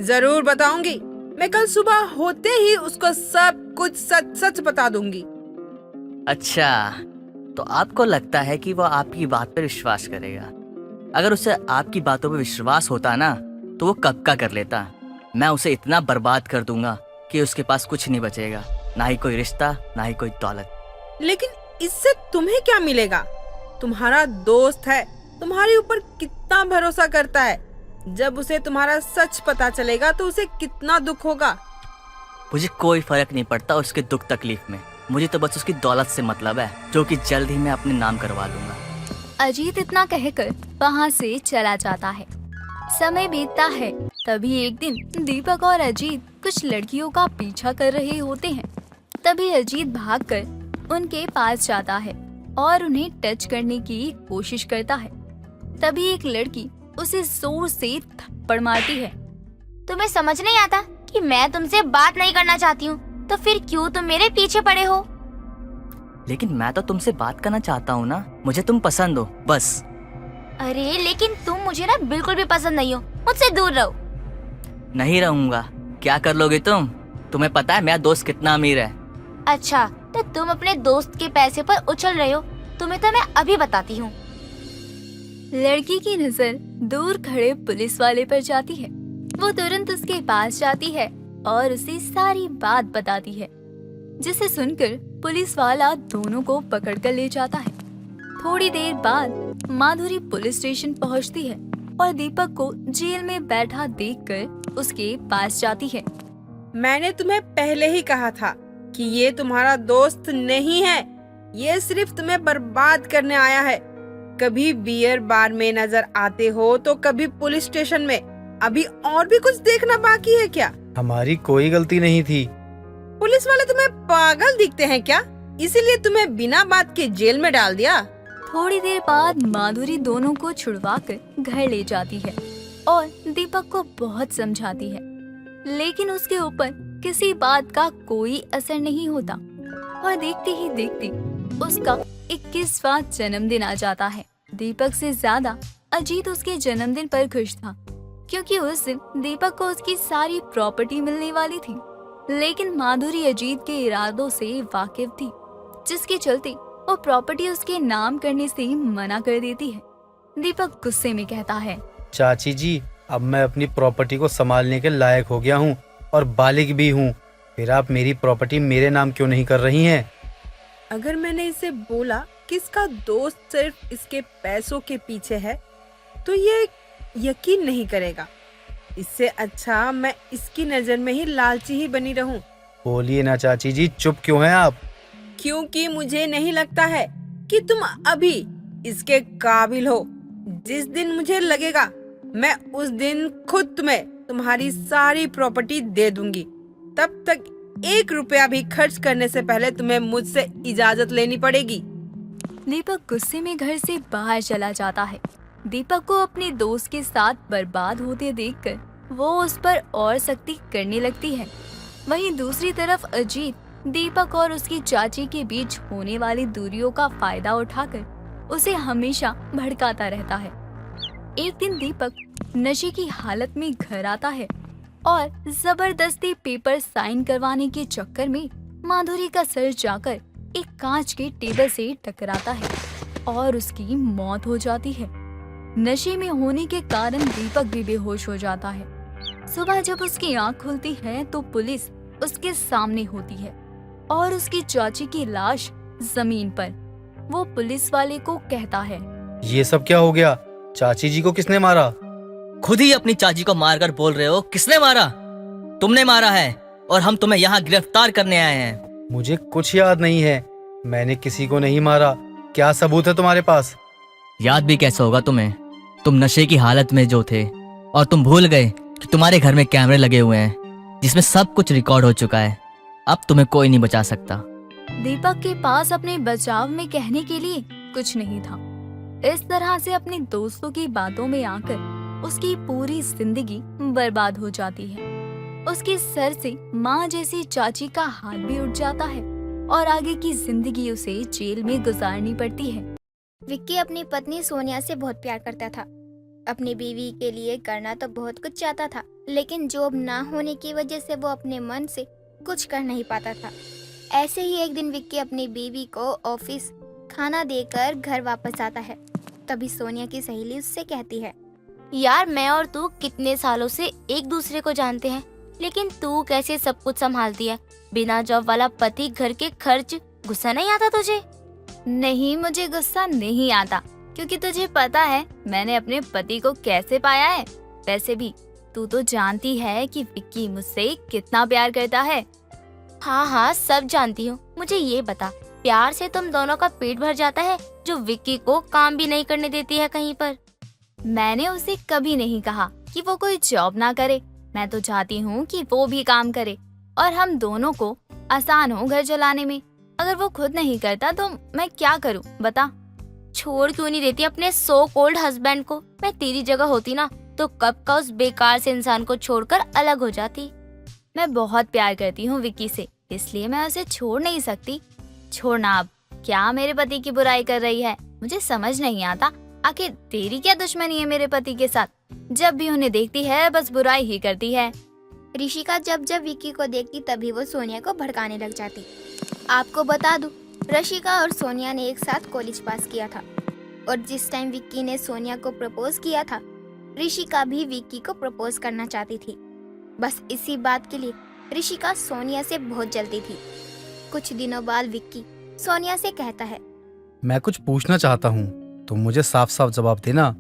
जरूर बताऊंगी, मैं कल सुबह होते ही उसको सब कुछ सच सच बता दूंगी। अच्छा, तो आपको लगता है कि वो आपकी बात पर विश्वास करेगा? अगर उसे आपकी बातों पर विश्वास होता ना, तो वो कब का कर लेता। मैं उसे इतना बर्बाद कर दूंगा कि उसके पास कुछ नहीं बचेगा, ना ही कोई रिश्ता, ना ही कोई दौलत। लेकिन इससे तुम्हें क्या मिलेगा? तुम्हारा दोस्त है, तुम्हारे ऊपर कितना भरोसा करता है। जब उसे तुम्हारा सच पता चलेगा तो उसे कितना दुख होगा। मुझे कोई फर्क नहीं पड़ता उसके दुख तकलीफ में, मुझे तो बस उसकी दौलत से मतलब है, जो कि जल्द ही मैं अपने नाम करवा लूंगा। अजीत इतना कहकर वहाँ से चला जाता है। समय बीतता है। तभी एक दिन दीपक और अजीत कुछ लड़कियों का पीछा कर रहे होते हैं। तभी अजीत भागकर उनके पास जाता है और उन्हें टच करने की कोशिश करता है। तभी एक लड़की उसे जोर से थप्पड़ मारती है। तुम्हें समझ नहीं आता कि मैं तुमसे बात नहीं करना चाहती हूँ, तो फिर क्यों तुम मेरे पीछे पड़े हो? लेकिन मैं तो तुमसे बात करना चाहता हूँ ना, मुझे तुम पसंद हो बस। अरे लेकिन तुम मुझे ना बिल्कुल भी पसंद नहीं हो, मुझसे दूर रहो। नहीं रहूंगा। क्या कर लोगे तुम? तुम्हें पता है मेरा दोस्त कितना अमीर है। अच्छा, तो तुम अपने दोस्त के पैसे पर उछल रहे हो, तुम्हें तो मैं अभी बताती हूँ। लड़की की नजर दूर खड़े पुलिस वाले पर जाती है। वो तुरंत उसके पास जाती है और उसे सारी बात बताती है, जिसे सुनकर पुलिस वाला दोनों को पकड़कर ले जाता है। थोड़ी देर बाद माधुरी पुलिस स्टेशन पहुंचती है और दीपक को जेल में बैठा देखकर उसके पास जाती है। मैंने तुम्हें पहले ही कहा था कि ये तुम्हारा दोस्त नहीं है, ये सिर्फ तुम्हें बर्बाद करने आया है। कभी बियर बार में नजर आते हो तो कभी पुलिस स्टेशन में। अभी और भी कुछ देखना बाकी है क्या? हमारी कोई गलती नहीं थी। पुलिस वाले तुम्हें पागल दिखते हैं क्या? इसीलिए तुम्हें बिना बात के जेल में डाल दिया। थोड़ी देर बाद माधुरी दोनों को छुड़वाकर घर ले जाती है और दीपक को बहुत समझाती है, लेकिन उसके ऊपर किसी बात का कोई असर नहीं होता और देखते ही देखते उसका 21वां जन्मदिन आ जाता है। दीपक से ज्यादा अजीत उसके जन्मदिन पर खुश था, क्योंकि उस दिन दीपक को उसकी सारी प्रॉपर्टी मिलने वाली थी। लेकिन माधुरी अजीत के इरादों से वाकिफ थी, जिसके चलते वो प्रॉपर्टी उसके नाम करने से मना कर देती है। दीपक गुस्से में कहता है, चाची जी, अब मैं अपनी प्रॉपर्टी को संभालने के लायक हो गया हूँ और बालिग भी हूँ, फिर आप मेरी प्रॉपर्टी मेरे नाम क्यों नहीं कर रही हैं? अगर मैंने इसे बोला कि इसका दोस्त सिर्फ इसके पैसों के पीछे है तो ये यकीन नहीं करेगा। इससे अच्छा मैं इसकी नजर में ही लालची ही बनी रहूं। बोलिए ना चाची जी, चुप क्यों हैं आप? क्योंकि मुझे नहीं लगता है कि तुम अभी इसके काबिल हो। जिस दिन मुझे लगेगा मैं उस दिन खुद तुम्हारी सारी प्रॉपर्टी दे दूंगी। तब तक 1 रुपया भी खर्च करने से पहले तुम्हें मुझसे इजाजत लेनी पड़ेगी। दीपक गुस्से में घर से बाहर चला जाता है। दीपक को अपने दोस्त के साथ बर्बाद होते देखकर वो उस पर और सख्ती करने लगती है। वहीं दूसरी तरफ अजीत दीपक और उसकी चाची के बीच होने वाली दूरियों का फायदा उठाकर उसे हमेशा भड़काता रहता है। एक दिन दीपक नशे की हालत में घर आता है और जबरदस्ती पेपर साइन करवाने के चक्कर में माधुरी का सर जाकर एक कांच के टेबल से टकराता है और उसकी मौत हो जाती है। नशे में होने के कारण दीपक भी बेहोश हो जाता है। सुबह जब उसकी आंख खुलती है तो पुलिस उसके सामने होती है और उसकी चाची की लाश जमीन पर। वो पुलिस वाले को कहता है, ये सब क्या हो गया? चाची जी को किसने मारा? खुद ही अपनी चाची को मारकर बोल रहे हो किसने मारा? तुमने मारा है और हम तुम्हें यहाँ गिरफ्तार करने आए हैं। मुझे कुछ याद नहीं है, मैंने किसी को नहीं मारा। क्या सबूत है तुम्हारे पास? याद भी कैसे होगा तुम्हें? तुम नशे की हालत में जो थे और तुम भूल गए कि तुम्हारे घर में कैमरे लगे हुए हैं जिसमें सब कुछ रिकॉर्ड हो चुका है। अब तुम्हें कोई नहीं बचा सकता। दीपक के पास अपने बचाव में कहने के लिए कुछ नहीं था। इस तरह से अपने दोस्तों की बातों में आकर उसकी पूरी जिंदगी बर्बाद हो जाती है। उसके सर से माँ जैसी चाची का हाथ भी उठ जाता है और आगे की जिंदगी उसे जेल में गुजारनी पड़ती है। विक्की अपनी पत्नी सोनिया से बहुत प्यार करता था। अपनी बीवी के लिए करना तो बहुत कुछ चाहता था, लेकिन जॉब ना होने की वजह से वो अपने मन से कुछ कर नहीं पाता था। ऐसे ही एक दिन विक्की अपनी बीवी को ऑफिस खाना देकर घर वापस आता है। तभी सोनिया की सहेली उससे कहती है, यार मैं और तू कितने सालों से एक दूसरे को जानते हैं, लेकिन तू कैसे सब कुछ संभालती है? बिना जॉब वाला पति, घर के खर्च, गुस्सा नहीं आता तुझे? नहीं, मुझे गुस्सा नहीं आता, क्योंकि तुझे पता है मैंने अपने पति को कैसे पाया है। वैसे भी तू तो जानती है कि विक्की मुझसे कितना प्यार करता है। हाँ हाँ, सब जानती हूँ। मुझे ये बता, प्यार से तुम दोनों का पेट भर जाता है जो विक्की को काम भी नहीं करने देती है कहीं पर? मैंने उसे कभी नहीं कहा कि वो कोई जॉब ना करे। मैं तो चाहती हूँ कि वो भी काम करे और हम दोनों को आसान हो घर चलाने में। अगर वो खुद नहीं करता तो मैं क्या करूँ बता? छोड़ क्यों नहीं देती अपने सो कॉल्ड हस्बैंड को? मैं तेरी जगह होती ना तो कब का उस बेकार से इंसान को छोड़कर अलग हो जाती। मैं बहुत प्यार करती हूँ विक्की से, इसलिए मैं उसे छोड़ नहीं सकती। छोड़ना अब क्या मेरे पति की बुराई कर रही है? मुझे समझ नहीं आता, आखिर तेरी क्या दुश्मनी है मेरे पति के साथ? जब भी उन्हें देखती है बस बुराई ही करती है। ऋषिका जब जब विक्की को देखती तभी वो सोनिया को भड़काने लग जाती। आपको बता दूं, ऋषिका और सोनिया ने एक साथ कॉलेज पास किया था और जिस टाइम विक्की ने सोनिया को प्रपोज किया था, ऋषिका भी विक्की को प्रपोज करना चाहती थी। बस इसी बात के लिए ऋषिका सोनिया से बहुत जलती थी। कुछ दिनों बाद विक्की सोनिया से कहता है, मैं कुछ पूछना चाहता हूँ, तुम मुझे साफ साफ जवाब देना।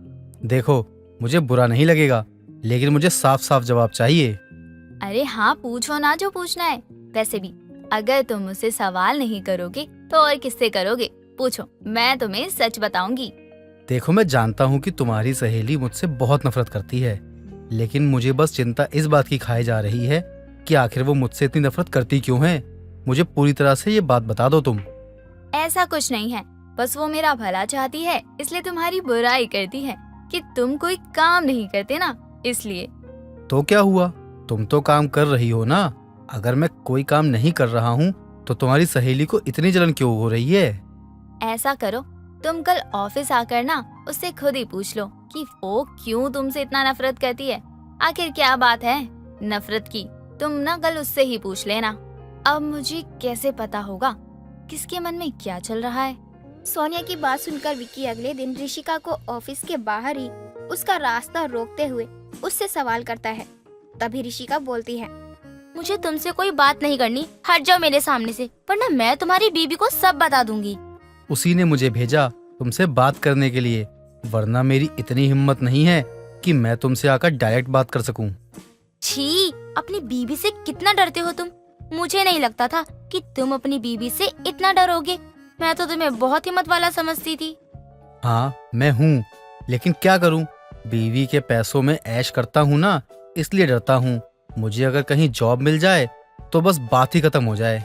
देखो, मुझे बुरा नहीं लगेगा, लेकिन मुझे साफ साफ जवाब चाहिए। अरे हाँ, पूछो ना जो पूछना है। वैसे भी अगर तुम मुझसे सवाल नहीं करोगे तो और किससे करोगे? पूछो, मैं तुम्हें सच बताऊंगी। देखो, मैं जानता हूँ कि तुम्हारी सहेली मुझसे बहुत नफरत करती है, लेकिन मुझे बस चिंता इस बात की खाई जा रही है कि आखिर वो मुझसे इतनी नफरत करती क्यों है। मुझे पूरी तरह से ये बात बता दो तुम। ऐसा कुछ नहीं है, बस वो मेरा भला चाहती है, इसलिए तुम्हारी बुराई करती है कि तुम कोई काम नहीं करते ना, इसलिए। तो क्या हुआ, तुम तो काम कर रही हो ना। अगर मैं कोई काम नहीं कर रहा हूँ तो तुम्हारी सहेली को इतनी जलन क्यों हो रही है? ऐसा करो, तुम कल ऑफिस आकर ना उससे खुद ही पूछ लो कि वो क्यों तुमसे इतना नफरत करती है। आखिर क्या बात है नफरत की, तुम ना कल उससे ही पूछ लेना। अब मुझे कैसे पता होगा किसके मन में क्या चल रहा है। सोनिया की बात सुनकर विक्की अगले दिन ऋषिका को ऑफिस के बाहर ही उसका रास्ता रोकते हुए उससे सवाल करता है। तभी ऋषिका बोलती है, मुझे तुमसे कोई बात नहीं करनी, हट जाओ मेरे सामने से, वरना मैं तुम्हारी बीबी को सब बता दूंगी। उसी ने मुझे भेजा तुमसे बात करने के लिए, वरना मेरी इतनी हिम्मत नहीं है कि मैं तुमसे आकर डायरेक्ट बात कर सकूं। छी, अपनी बीबी से कितना डरते हो तुम। मुझे नहीं लगता था कि तुम अपनी बीबी से इतना डरोगे। मैं तो तुम्हें बहुत हिम्मत वाला समझती थी। हाँ मैं हूँ, लेकिन क्या करूँ, बीवी के पैसों में ऐश करता हूँ ना, इसलिए डरता हूँ। मुझे अगर कहीं जॉब मिल जाए तो बस बात ही खत्म हो जाए।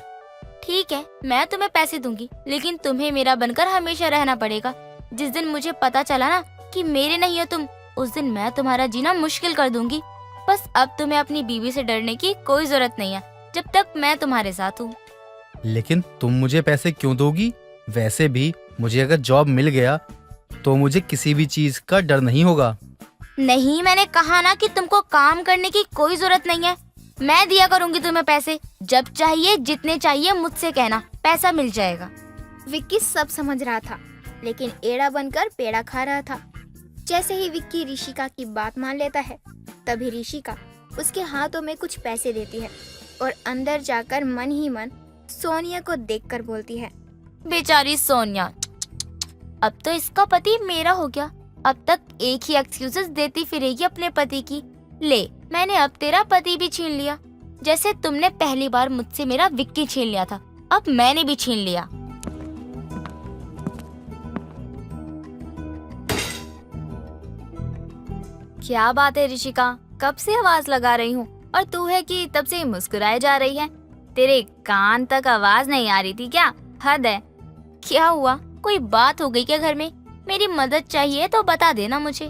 ठीक है, मैं तुम्हें पैसे दूंगी, लेकिन तुम्हें मेरा बनकर हमेशा रहना पड़ेगा। जिस दिन मुझे पता चला ना कि मेरे नहीं हो तुम, उस दिन मैं तुम्हारा जीना मुश्किल कर दूंगी। बस अब तुम्हें अपनी बीवी से डरने की कोई जरूरत नहीं है, जब तक मैं तुम्हारे साथ हूँ। लेकिन तुम मुझे पैसे क्यों दोगी? वैसे भी मुझे अगर जॉब मिल गया तो मुझे किसी भी चीज का डर नहीं होगा। नहीं, मैंने कहा ना कि तुमको काम करने की कोई जरूरत नहीं है। मैं दिया करूंगी तुम्हें पैसे, जब चाहिए जितने चाहिए मुझसे कहना, पैसा मिल जाएगा। विक्की सब समझ रहा था, लेकिन एड़ा बनकर पेड़ा खा रहा था। जैसे ही विक्की ऋषिका की बात मान लेता है, तभी ऋषिका उसके हाथों में कुछ पैसे देती है और अंदर जाकर मन ही मन सोनिया को देखकर बोलती है, बेचारी सोनिया, अब तो इसका पति मेरा हो गया। अब तक एक ही एक्सक्यूजेस देती फिरेगी अपने पति की। ले, मैंने अब तेरा पति भी छीन लिया, जैसे तुमने पहली बार मुझसे मेरा विक्की छीन लिया था, अब मैंने भी छीन लिया। क्या बात है ऋषिका, कब से आवाज लगा रही हूँ और तू है कि तब से मुस्कुराए जा रही है। तेरे कान तक आवाज नहीं आ रही थी क्या? हद है। क्या हुआ, कोई बात हो गई क्या घर में? मेरी मदद चाहिए तो बता देना मुझे।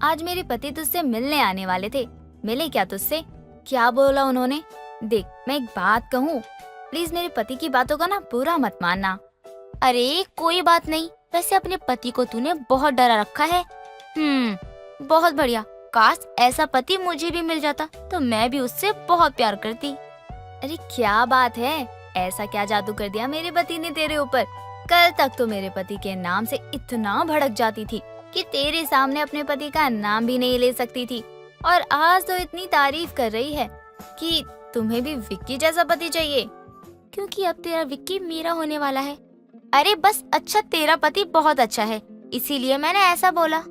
आज मेरे पति तुझसे मिलने आने वाले थे। मिले क्या तुझसे? क्या बोला उन्होंने? देख, मैं एक बात कहूँ, प्लीज मेरे पति की बातों का ना बुरा मत मानना। अरे कोई बात नहीं, वैसे अपने पति को तूने बहुत डरा रखा है। बहुत बढ़िया, काश ऐसा पति मुझे भी मिल जाता तो मैं भी उससे बहुत प्यार करती। अरे क्या बात है, ऐसा क्या जादू कर दिया मेरे पति ने तेरे ऊपर? कल तक तो मेरे पति के नाम से इतना भड़क जाती थी कि तेरे सामने अपने पति का नाम भी नहीं ले सकती थी, और आज तो इतनी तारीफ कर रही है कि तुम्हें भी विक्की जैसा पति चाहिए। क्योंकि अब तेरा विक्की मेरा होने वाला है। अरे बस अच्छा, तेरा पति बहुत अच्छा है, इसीलिए मैंने ऐसा बोला।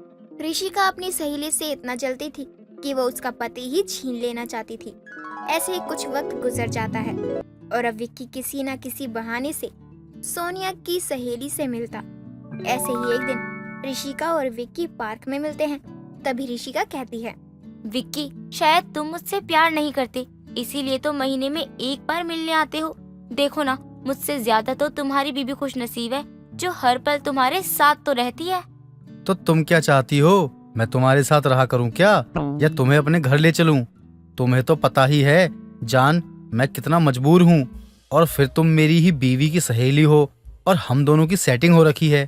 ऋषिका अपनी सहेली से इतना जलती थी कि वो उसका पति ही छीन लेना चाहती थी। ऐसे ही कुछ वक्त गुजर जाता है और अब विक्की किसी न किसी बहाने से सोनिया की सहेली से मिलता। ऐसे ही एक दिन ऋषिका और विक्की पार्क में मिलते हैं। तभी ऋषिका कहती है, विक्की, शायद तुम मुझसे प्यार नहीं करते, इसीलिए तो महीने में एक बार मिलने आते हो। देखो ना, मुझसे ज्यादा तो तुम्हारी बीबी खुशनसीब है जो हर पल तुम्हारे साथ तो रहती है। तो तुम क्या चाहती हो, मैं तुम्हारे साथ रहा करूं क्या, या तुम्हें अपने घर ले चलूं? तुम्हें तो पता ही है जान, मैं कितना मजबूर हूँ, और फिर तुम मेरी ही बीवी की सहेली हो और हम दोनों की सेटिंग हो रखी है।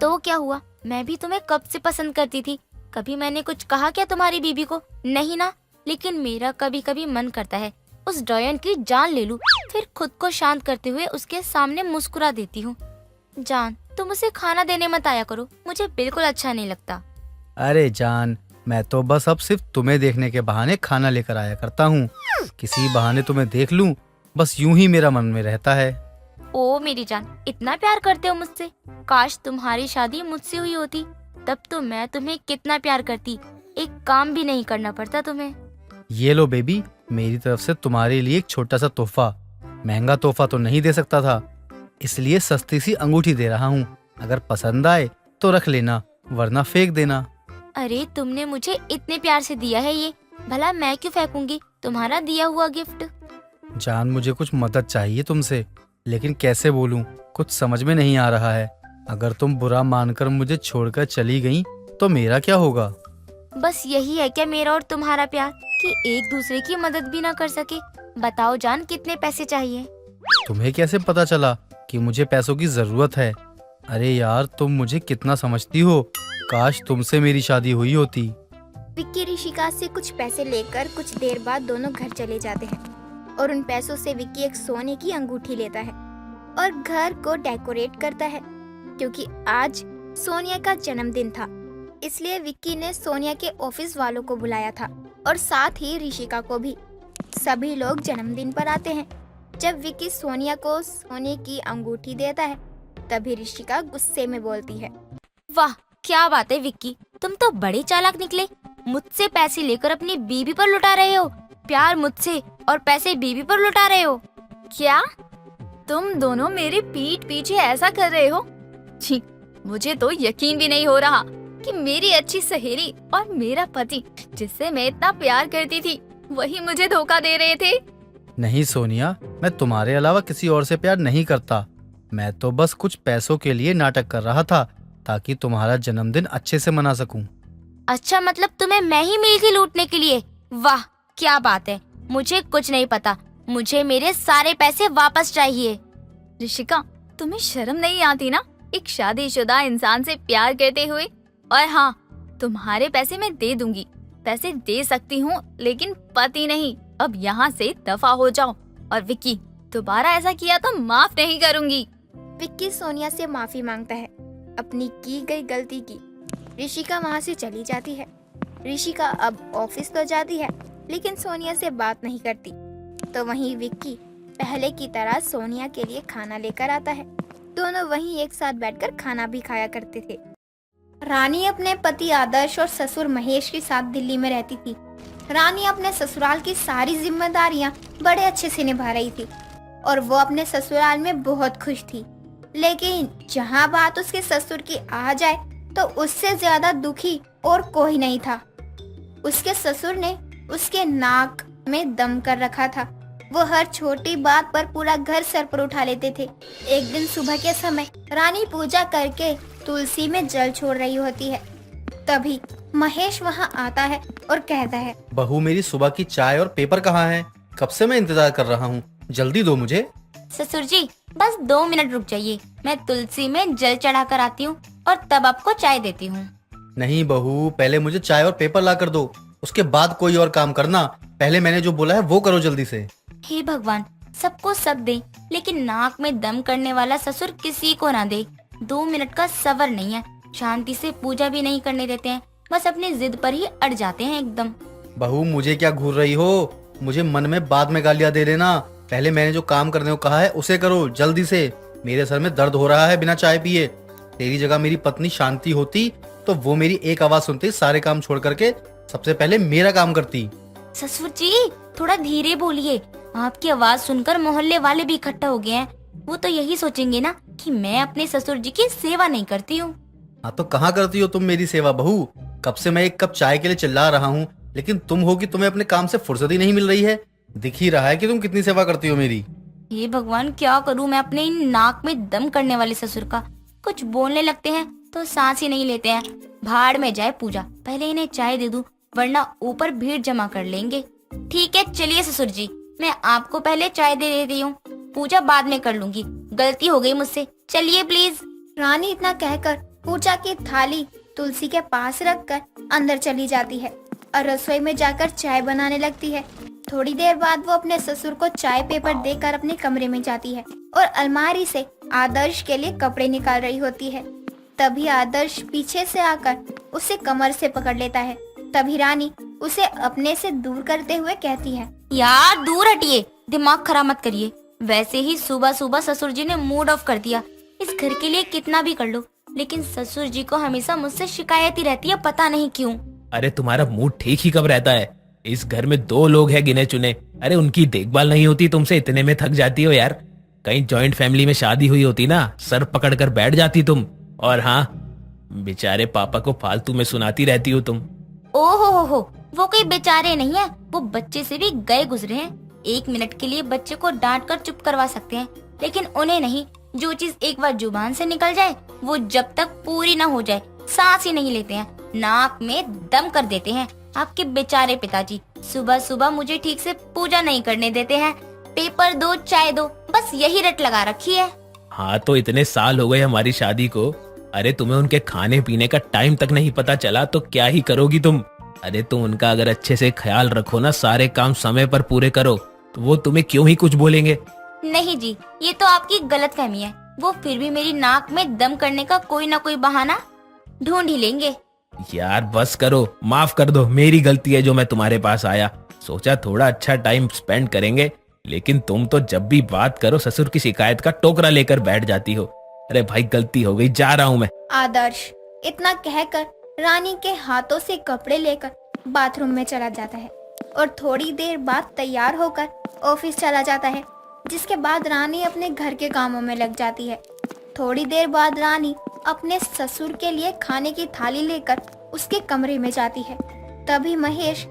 तो क्या हुआ, मैं भी तुम्हें कब से पसंद करती थी। कभी मैंने कुछ कहा क्या तुम्हारी बीबी को? नहीं ना। लेकिन मेरा कभी कभी मन करता है उस डॉयन की जान ले लूं, फिर खुद को शांत करते हुए उसके सामने मुस्कुरा देती हूँ। जान, तुम उसे खाना देने मत आया करो, मुझे बिल्कुल अच्छा नहीं लगता। अरे जान, मैं तो बस अब सिर्फ तुम्हें देखने के बहाने खाना लेकर आया करता हूँ। किसी बहाने तुम्हें देख लूं, बस यूं ही मेरा मन में रहता है। ओ मेरी जान, इतना प्यार करते हो मुझसे। काश तुम्हारी शादी मुझसे हुई होती, तब तो मैं तुम्हें कितना प्यार करती, एक काम भी नहीं करना पड़ता तुम्हें। ये लो बेबी, मेरी तरफ से तुम्हारे लिए एक छोटा सा तोहफा। महंगा तोहफा तो नहीं दे सकता था, इसलिए सस्ती सी अंगूठी दे रहा हूँ। अगर पसंद आए तो रख लेना, वरना फेंक देना। अरे तुमने मुझे इतने प्यार से दिया है ये, भला मैं क्यों फेंकूंगी तुम्हारा दिया हुआ गिफ्ट। जान, मुझे कुछ मदद चाहिए तुमसे, लेकिन कैसे बोलूं, कुछ समझ में नहीं आ रहा है। अगर तुम बुरा मानकर मुझे छोड़कर चली गई तो मेरा क्या होगा? बस यही है क्या मेरा और तुम्हारा प्यार, कि एक दूसरे की मदद भी ना कर सके? बताओ जान, कितने पैसे चाहिए? तुम्हें कैसे पता चला कि मुझे पैसों की जरूरत है? अरे यार, तुम मुझे कितना समझती हो। काश तुमसे मेरी शादी हुई होती। विक्की ऋषिका से कुछ पैसे लेकर कुछ देर बाद दोनों घर चले जाते हैं और उन पैसों से विक्की एक सोने की अंगूठी लेता है और घर को डेकोरेट करता है। क्योंकि आज सोनिया का जन्मदिन था, इसलिए विक्की ने सोनिया के ऑफिस वालों को बुलाया था और साथ ही ऋषिका को भी। सभी लोग जन्मदिन पर आते हैं। जब विक्की सोनिया को सोने की अंगूठी देता है तभी ऋषिका गुस्से में बोलती है, वाह क्या बात है विक्की, तुम तो बड़े चालाक निकले। मुझसे पैसे लेकर अपनी बीवी पर लुटा रहे हो, प्यार मुझसे और पैसे बीवी पर लुटा रहे हो। क्या तुम दोनों मेरी पीठ पीछे ऐसा कर रहे हो? छी, मुझे तो यकीन भी नहीं हो रहा कि मेरी अच्छी सहेली और मेरा पति, जिससे मैं इतना प्यार करती थी, वही मुझे धोखा दे रहे थे। नहीं सोनिया, मैं तुम्हारे अलावा किसी और से प्यार नहीं करता। मैं तो बस कुछ पैसों के लिए नाटक कर रहा था ताकि तुम्हारा जन्मदिन अच्छे से मना सकूं। अच्छा, मतलब तुम्हें मैं ही मिली थी लूटने के लिए? वाह क्या बात है, मुझे कुछ नहीं पता। मुझे मेरे सारे पैसे वापस चाहिए। ऋषिका, तुम्हें शर्म नहीं आती ना एक शादीशुदा इंसान से प्यार करते हुए? और हाँ, तुम्हारे पैसे मैं दे दूंगी, पैसे दे सकती हूँ, लेकिन पति नहीं। अब यहाँ से दफा हो जाओ। और विक्की, दोबारा ऐसा किया तो माफ नहीं करूंगी। विक्की सोनिया से माफी मांगता है अपनी की गई गलती की। ऋषिका वहाँ से चली जाती है। ऋषिका अब ऑफिस तो जाती है लेकिन सोनिया से बात नहीं करती। तो वहीं विक्की पहले की तरह सोनिया के लिए खाना लेकर आता है। दोनों वहीं एक साथ बैठकर खाना भी खाया करते थे। रानी अपने पति आदर्श और ससुर महेश के साथ दिल्ली में रहती थी। रानी अपने ससुराल की सारी जिम्मेदारियां बड़े अच्छे से निभा रही थी और वो अपने ससुराल में बहुत खुश थी। लेकिन जहां बात उसके ससुर की आ जाए तो उससे ज्यादा दुखी और कोई नहीं था। उसके ससुर ने उसके नाक में दम कर रखा था। वो हर छोटी बात पर पूरा घर सर पर उठा लेते थे। एक दिन सुबह के समय रानी पूजा करके तुलसी में जल छोड़ रही होती है। तभी महेश वहां आता है और कहता है, बहू, मेरी सुबह की चाय और पेपर कहाँ है? कब से मैं इंतजार कर रहा हूँ, जल्दी दो मुझे। ससुर जी बस 2 मिनट रुक जाइए, मैं तुलसी में जल चढ़ा कर आती हूँ और तब आपको चाय देती हूँ। नहीं बहू, पहले मुझे चाय और पेपर ला कर दो, उसके बाद कोई और काम करना। पहले मैंने जो बोला है वो करो जल्दी से। हे भगवान, सबको सब दे लेकिन नाक में दम करने वाला ससुर किसी को ना दे। 2 मिनट का सबर नहीं है, शांति से पूजा भी नहीं करने देते हैं, बस अपनी जिद पर ही अड़ जाते हैं एकदम। बहू, मुझे क्या घूर रही हो? मुझे मन में बाद में गालियाँ दे देना। पहले मैंने जो काम करने को कहा है उसे करो जल्दी से। मेरे सर में दर्द हो रहा है बिना चाय पिए। तेरी जगह मेरी पत्नी शांति होती तो वो मेरी एक आवाज सुनते सारे काम छोड़ करके सबसे पहले मेरा काम करती। ससुर जी थोड़ा धीरे बोलिए, आपकी आवाज सुनकर मोहल्ले वाले भी इकट्ठा हो गए हैं। वो तो यही सोचेंगे ना कि मैं अपने ससुर जी की सेवा नहीं करती हूँ। हाँ तो कहाँ करती हो तुम मेरी सेवा बहू? कब से मैं एक कप चाय के लिए चिल्ला रहा हूँ, लेकिन तुम हो कि तुम्हें अपने काम से फुर्सत ही नहीं मिल रही है। दिख ही रहा है कि तुम कितनी सेवा करती हो मेरी। हे भगवान, क्या करूँ मैं अपने इन नाक में दम करने वाले ससुर का। कुछ बोलने लगते हैं तो सांस ही नहीं लेते हैं। भाड़ में जाए पूजा, पहले इन्हें चाय दे दूं वरना ऊपर भीड़ जमा कर लेंगे। ठीक है चलिए ससुर जी, मैं आपको पहले चाय दे देती हूँ, पूजा बाद में कर लूंगी। गलती हो गई मुझसे, चलिए प्लीज। रानी इतना कहकर पूजा की थाली तुलसी के पास रखकर अंदर चली जाती है और रसोई में जाकर चाय बनाने लगती है। थोड़ी देर बाद वो अपने ससुर को चाय पेपर देकर अपने कमरे में जाती है और अलमारी से आदर्श के लिए कपड़े निकाल रही होती है। तभी आदर्श पीछे से आकर उसे कमर से पकड़ लेता है। तभी रानी उसे अपने से दूर करते हुए कहती है, यार दूर हटिए, दिमाग खराब मत करिए। वैसे ही सुबह सुबह ससुर जी ने मूड ऑफ कर दिया। इस घर के लिए कितना भी कर लो, लेकिन ससुर जी को हमेशा मुझसे शिकायत ही रहती है, पता नहीं क्यों। अरे तुम्हारा मूड ठीक ही कब रहता है? इस घर में 2 लोग हैं गिने चुने। अरे उनकी देखभाल नहीं होती तुमसे, इतने में थक जाती हो यार। कहीं जॉइंट फैमिली में शादी हुई होती ना, सर पकड़ कर बैठ जाती तुम। और हाँ, बेचारे पापा को फालतू में सुनाती रहती हो तुम। ओहो, वो कोई बेचारे नहीं है, वो बच्चे से भी गए गुजरे हैं। 1 मिनट के लिए बच्चे को डांट कर चुप करवा सकते हैं, लेकिन उन्हें नहीं। जो चीज एक बार जुबान से निकल जाए वो जब तक पूरी ना हो जाए सांस ही नहीं लेते हैं, नाक में दम कर देते हैं। आपके बेचारे पिताजी सुबह सुबह मुझे ठीक से पूजा नहीं करने देते हैं। पेपर दो, चाय दो, बस यही रट लगा रखी है। हाँ तो इतने साल हो गए हमारी शादी को, अरे तुम्हें उनके खाने पीने का टाइम तक नहीं पता चला तो क्या ही करोगी तुम। अरे तुम उनका अगर अच्छे से ख्याल रखो ना, सारे काम समय पर पूरे करो, तो वो तुम्हें क्यों ही कुछ बोलेंगे। नहीं जी, ये तो आपकी गलतफहमी है। वो फिर भी मेरी नाक में दम करने का कोई ना कोई बहाना ढूंढ ही लेंगे। यार बस करो, माफ कर दो, मेरी गलती है जो मैं तुम्हारे पास आया। सोचा थोड़ा अच्छा टाइम स्पेंड करेंगे, लेकिन तुम तो जब भी बात करो ससुर की शिकायत का टोकरा लेकर बैठ जाती हो। अरे भाई गलती हो गई, जा रहा हूँ मैं। आदर्श इतना कहकर रानी के हाथों से कपड़े लेकर बाथरूम में चला जाता है और थोड़ी देर बाद तैयार होकर ऑफिस चला जाता है, जिसके बाद रानी अपने घर के कामों में लग जाती है। थोड़ी देर बाद रानी अपने ससुर के लिए खाने की थाली लेकर उसके कमरे में जाती है। तभी महेश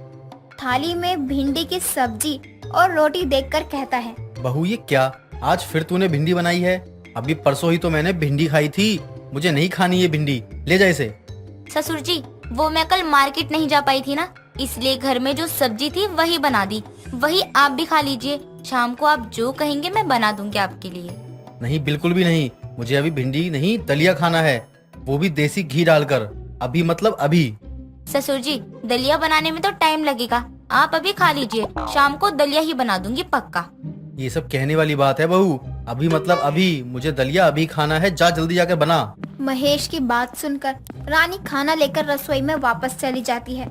थाली में भिंडी की सब्जी और रोटी देखकर कहता है, बहू ये क्या, आज फिर तूने भिंडी बनाई है? अभी परसों ही तो मैंने भिंडी खाई थी, मुझे नहीं खानी ये भिंडी, ले जा इसे। ससुर जी, वो मैं कल मार्केट नहीं जा पाई थी ना, इसलिए घर में जो सब्जी थी वही बना दी, वही आप भी खा लीजिए। शाम को आप जो कहेंगे मैं बना दूंगी आपके लिए। नहीं बिल्कुल भी नहीं, मुझे अभी भिंडी नहीं दलिया खाना है, वो भी देसी घी डालकर। अभी मतलब अभी। ससुर जी, दलिया बनाने में तो टाइम लगेगा, आप अभी खा लीजिए, शाम को दलिया ही बना दूंगी पक्का। ये सब कहने वाली बात है बहू, अभी मतलब अभी, मुझे दलिया अभी खाना है, जा जल्दी जाकर बना। महेश की बात सुनकर रानी खाना लेकर रसोई में वापस चली जाती है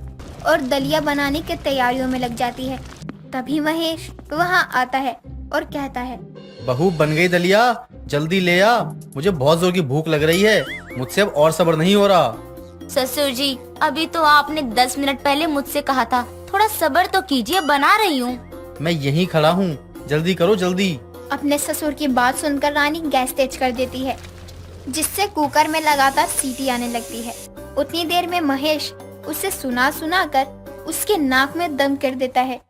और दलिया बनाने की तैयारियों में लग जाती है। तभी महेश वहाँ आता है और कहता है, बहू बन गई दलिया, जल्दी ले आ, मुझे बहुत जोर की भूख लग रही है, मुझसे अब और सब्र नहीं हो रहा। ससुर जी, अभी तो आपने 10 मिनट पहले मुझसे कहा था, थोड़ा सब्र तो कीजिए, बना रही हूँ। मैं यहीं खड़ा हूँ, जल्दी करो जल्दी। अपने ससुर की बात सुनकर रानी गैस तेज कर देती है, जिससे कुकर में लगातार सीटी आने लगती है। उतनी देर में महेश उसे सुना सुना कर उसके नाक में दम कर देता है,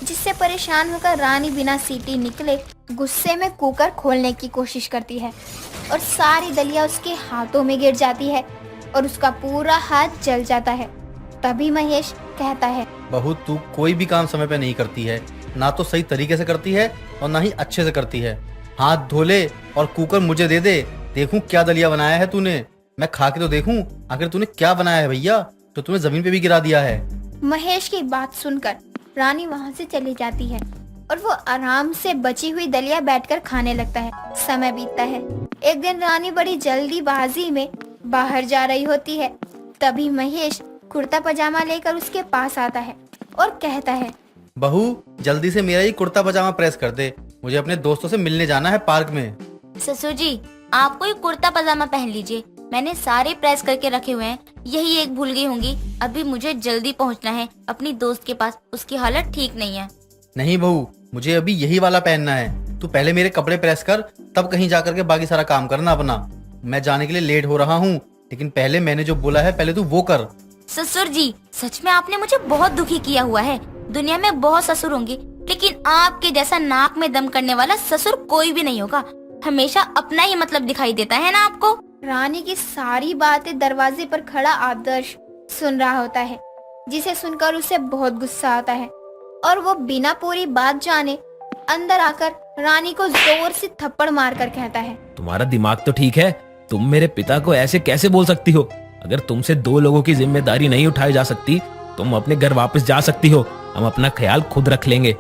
जिससे परेशान होकर रानी बिना सीटी निकले गुस्से में कुकर खोलने की कोशिश करती है और सारी दलिया उसके हाथों में गिर जाती है और उसका पूरा हाथ जल जाता है। तभी महेश कहता है, बहू तू कोई भी काम समय पे नहीं करती है, ना तो सही तरीके से करती है और ना ही अच्छे से करती है। हाथ धो ले और कुकर मुझे दे दे, देखूं क्या दलिया बनाया है तूने, मैं खा के तो देखूं आखिर तूने क्या बनाया है भैया, तो तूने जमीन पे भी गिरा दिया है। महेश की बात सुनकर रानी वहाँ से चली जाती है और वो आराम से बची हुई दलिया बैठकर खाने लगता है। समय बीतता है। एक दिन रानी बड़ी जल्दीबाजी में बाहर जा रही होती है। तभी महेश कुर्ता पजामा लेकर उसके पास आता है और कहता है, बहू जल्दी से मेरा ये कुर्ता पजामा प्रेस कर दे, मुझे अपने दोस्तों से मिलने जाना है पार्क में। ससुर जी, आप कोई कुर्ता पजामा पहन लीजिए, मैंने सारे प्रेस करके रखे हुए हैं, यही एक भूल गई होंगी। अभी मुझे जल्दी पहुंचना है अपनी दोस्त के पास, उसकी हालत ठीक नहीं है। नहीं बहू, मुझे अभी यही वाला पहनना है, तू पहले मेरे कपड़े प्रेस कर, तब कहीं जाकर के बाकी सारा काम करना अपना। मैं जाने के लिए लेट हो रहा हूँ, लेकिन पहले मैंने जो बोला है पहले तू वो कर। ससुर जी, सच में आपने मुझे बहुत दुखी किया हुआ है। दुनिया में बहुत ससुर होंगे, लेकिन आपके जैसा नाक में दम करने वाला ससुर कोई भी नहीं होगा। हमेशा अपना ही मतलब दिखाई देता है ना आपको। रानी की सारी बातें दरवाजे पर खड़ा आदर्श सुन रहा होता है, जिसे सुनकर उसे बहुत गुस्सा आता है और वो बिना पूरी बात जाने अंदर आकर रानी को जोर से थप्पड़ मारकर कहता है, तुम्हारा दिमाग तो ठीक है, तुम मेरे पिता को ऐसे कैसे बोल सकती हो? अगर तुमसे 2 लोगों की जिम्मेदारी नहीं उठाई जा सकती, तुम अपने घर वापस जा सकती हो, हम अपना ख्याल खुद रख लेंगे।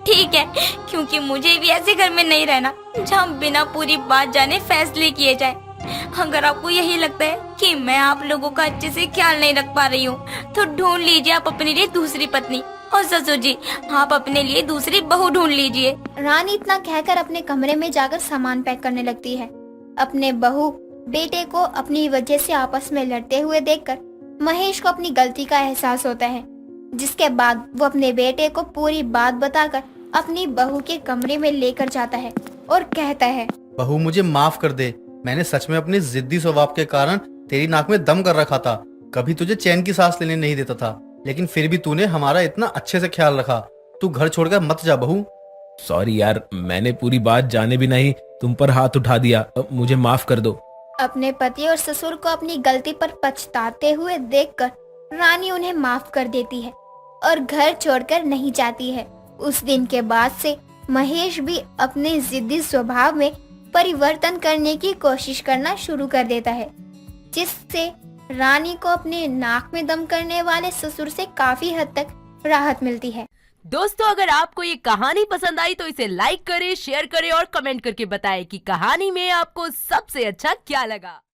ठीक है, क्योंकि मुझे भी ऐसे घर में नहीं रहना जहाँ बिना पूरी बात जाने फैसले किए जाए। अगर आपको यही लगता है कि मैं आप लोगों का अच्छे से ख्याल नहीं रख पा रही हूँ, तो ढूंढ लीजिए आप अपने लिए दूसरी पत्नी, और ससुर जी आप अपने लिए दूसरी बहू ढूंढ लीजिए। रानी इतना कहकर अपने कमरे में जाकर सामान पैक करने लगती है। अपने बहू बेटे को अपनी वजह से आपस में लड़ते हुए देखकर महेश को अपनी गलती का एहसास होता है, जिसके बाद वो अपने बेटे को पूरी बात बताकर अपनी बहू के कमरे में लेकर जाता है और कहता है, बहू मुझे माफ कर दे, मैंने सच में अपने जिद्दी स्वभाव के कारण तेरी नाक में दम कर रखा था, कभी तुझे चैन की सांस लेने नहीं देता था, लेकिन फिर भी तूने हमारा इतना अच्छे से ख्याल रखा, तू घर छोड़कर मत जा बहू। सॉरी यार, मैंने पूरी बात जाने भी नहीं तुम पर हाथ उठा दिया, मुझे माफ कर दो। अपने पति और ससुर को अपनी गलती पर पछताते हुए देखकर रानी उन्हें माफ कर देती है और घर छोड़कर नहीं जाती है। उस दिन के बाद से महेश भी अपने जिद्दी स्वभाव में परिवर्तन करने की कोशिश करना शुरू कर देता है, जिससे रानी को अपने नाक में दम करने वाले ससुर से काफी हद तक राहत मिलती है। दोस्तों, अगर आपको ये कहानी पसंद आई तो इसे लाइक करें, शेयर करें और कमेंट करके बताएं कि कहानी में आपको सबसे अच्छा क्या लगा।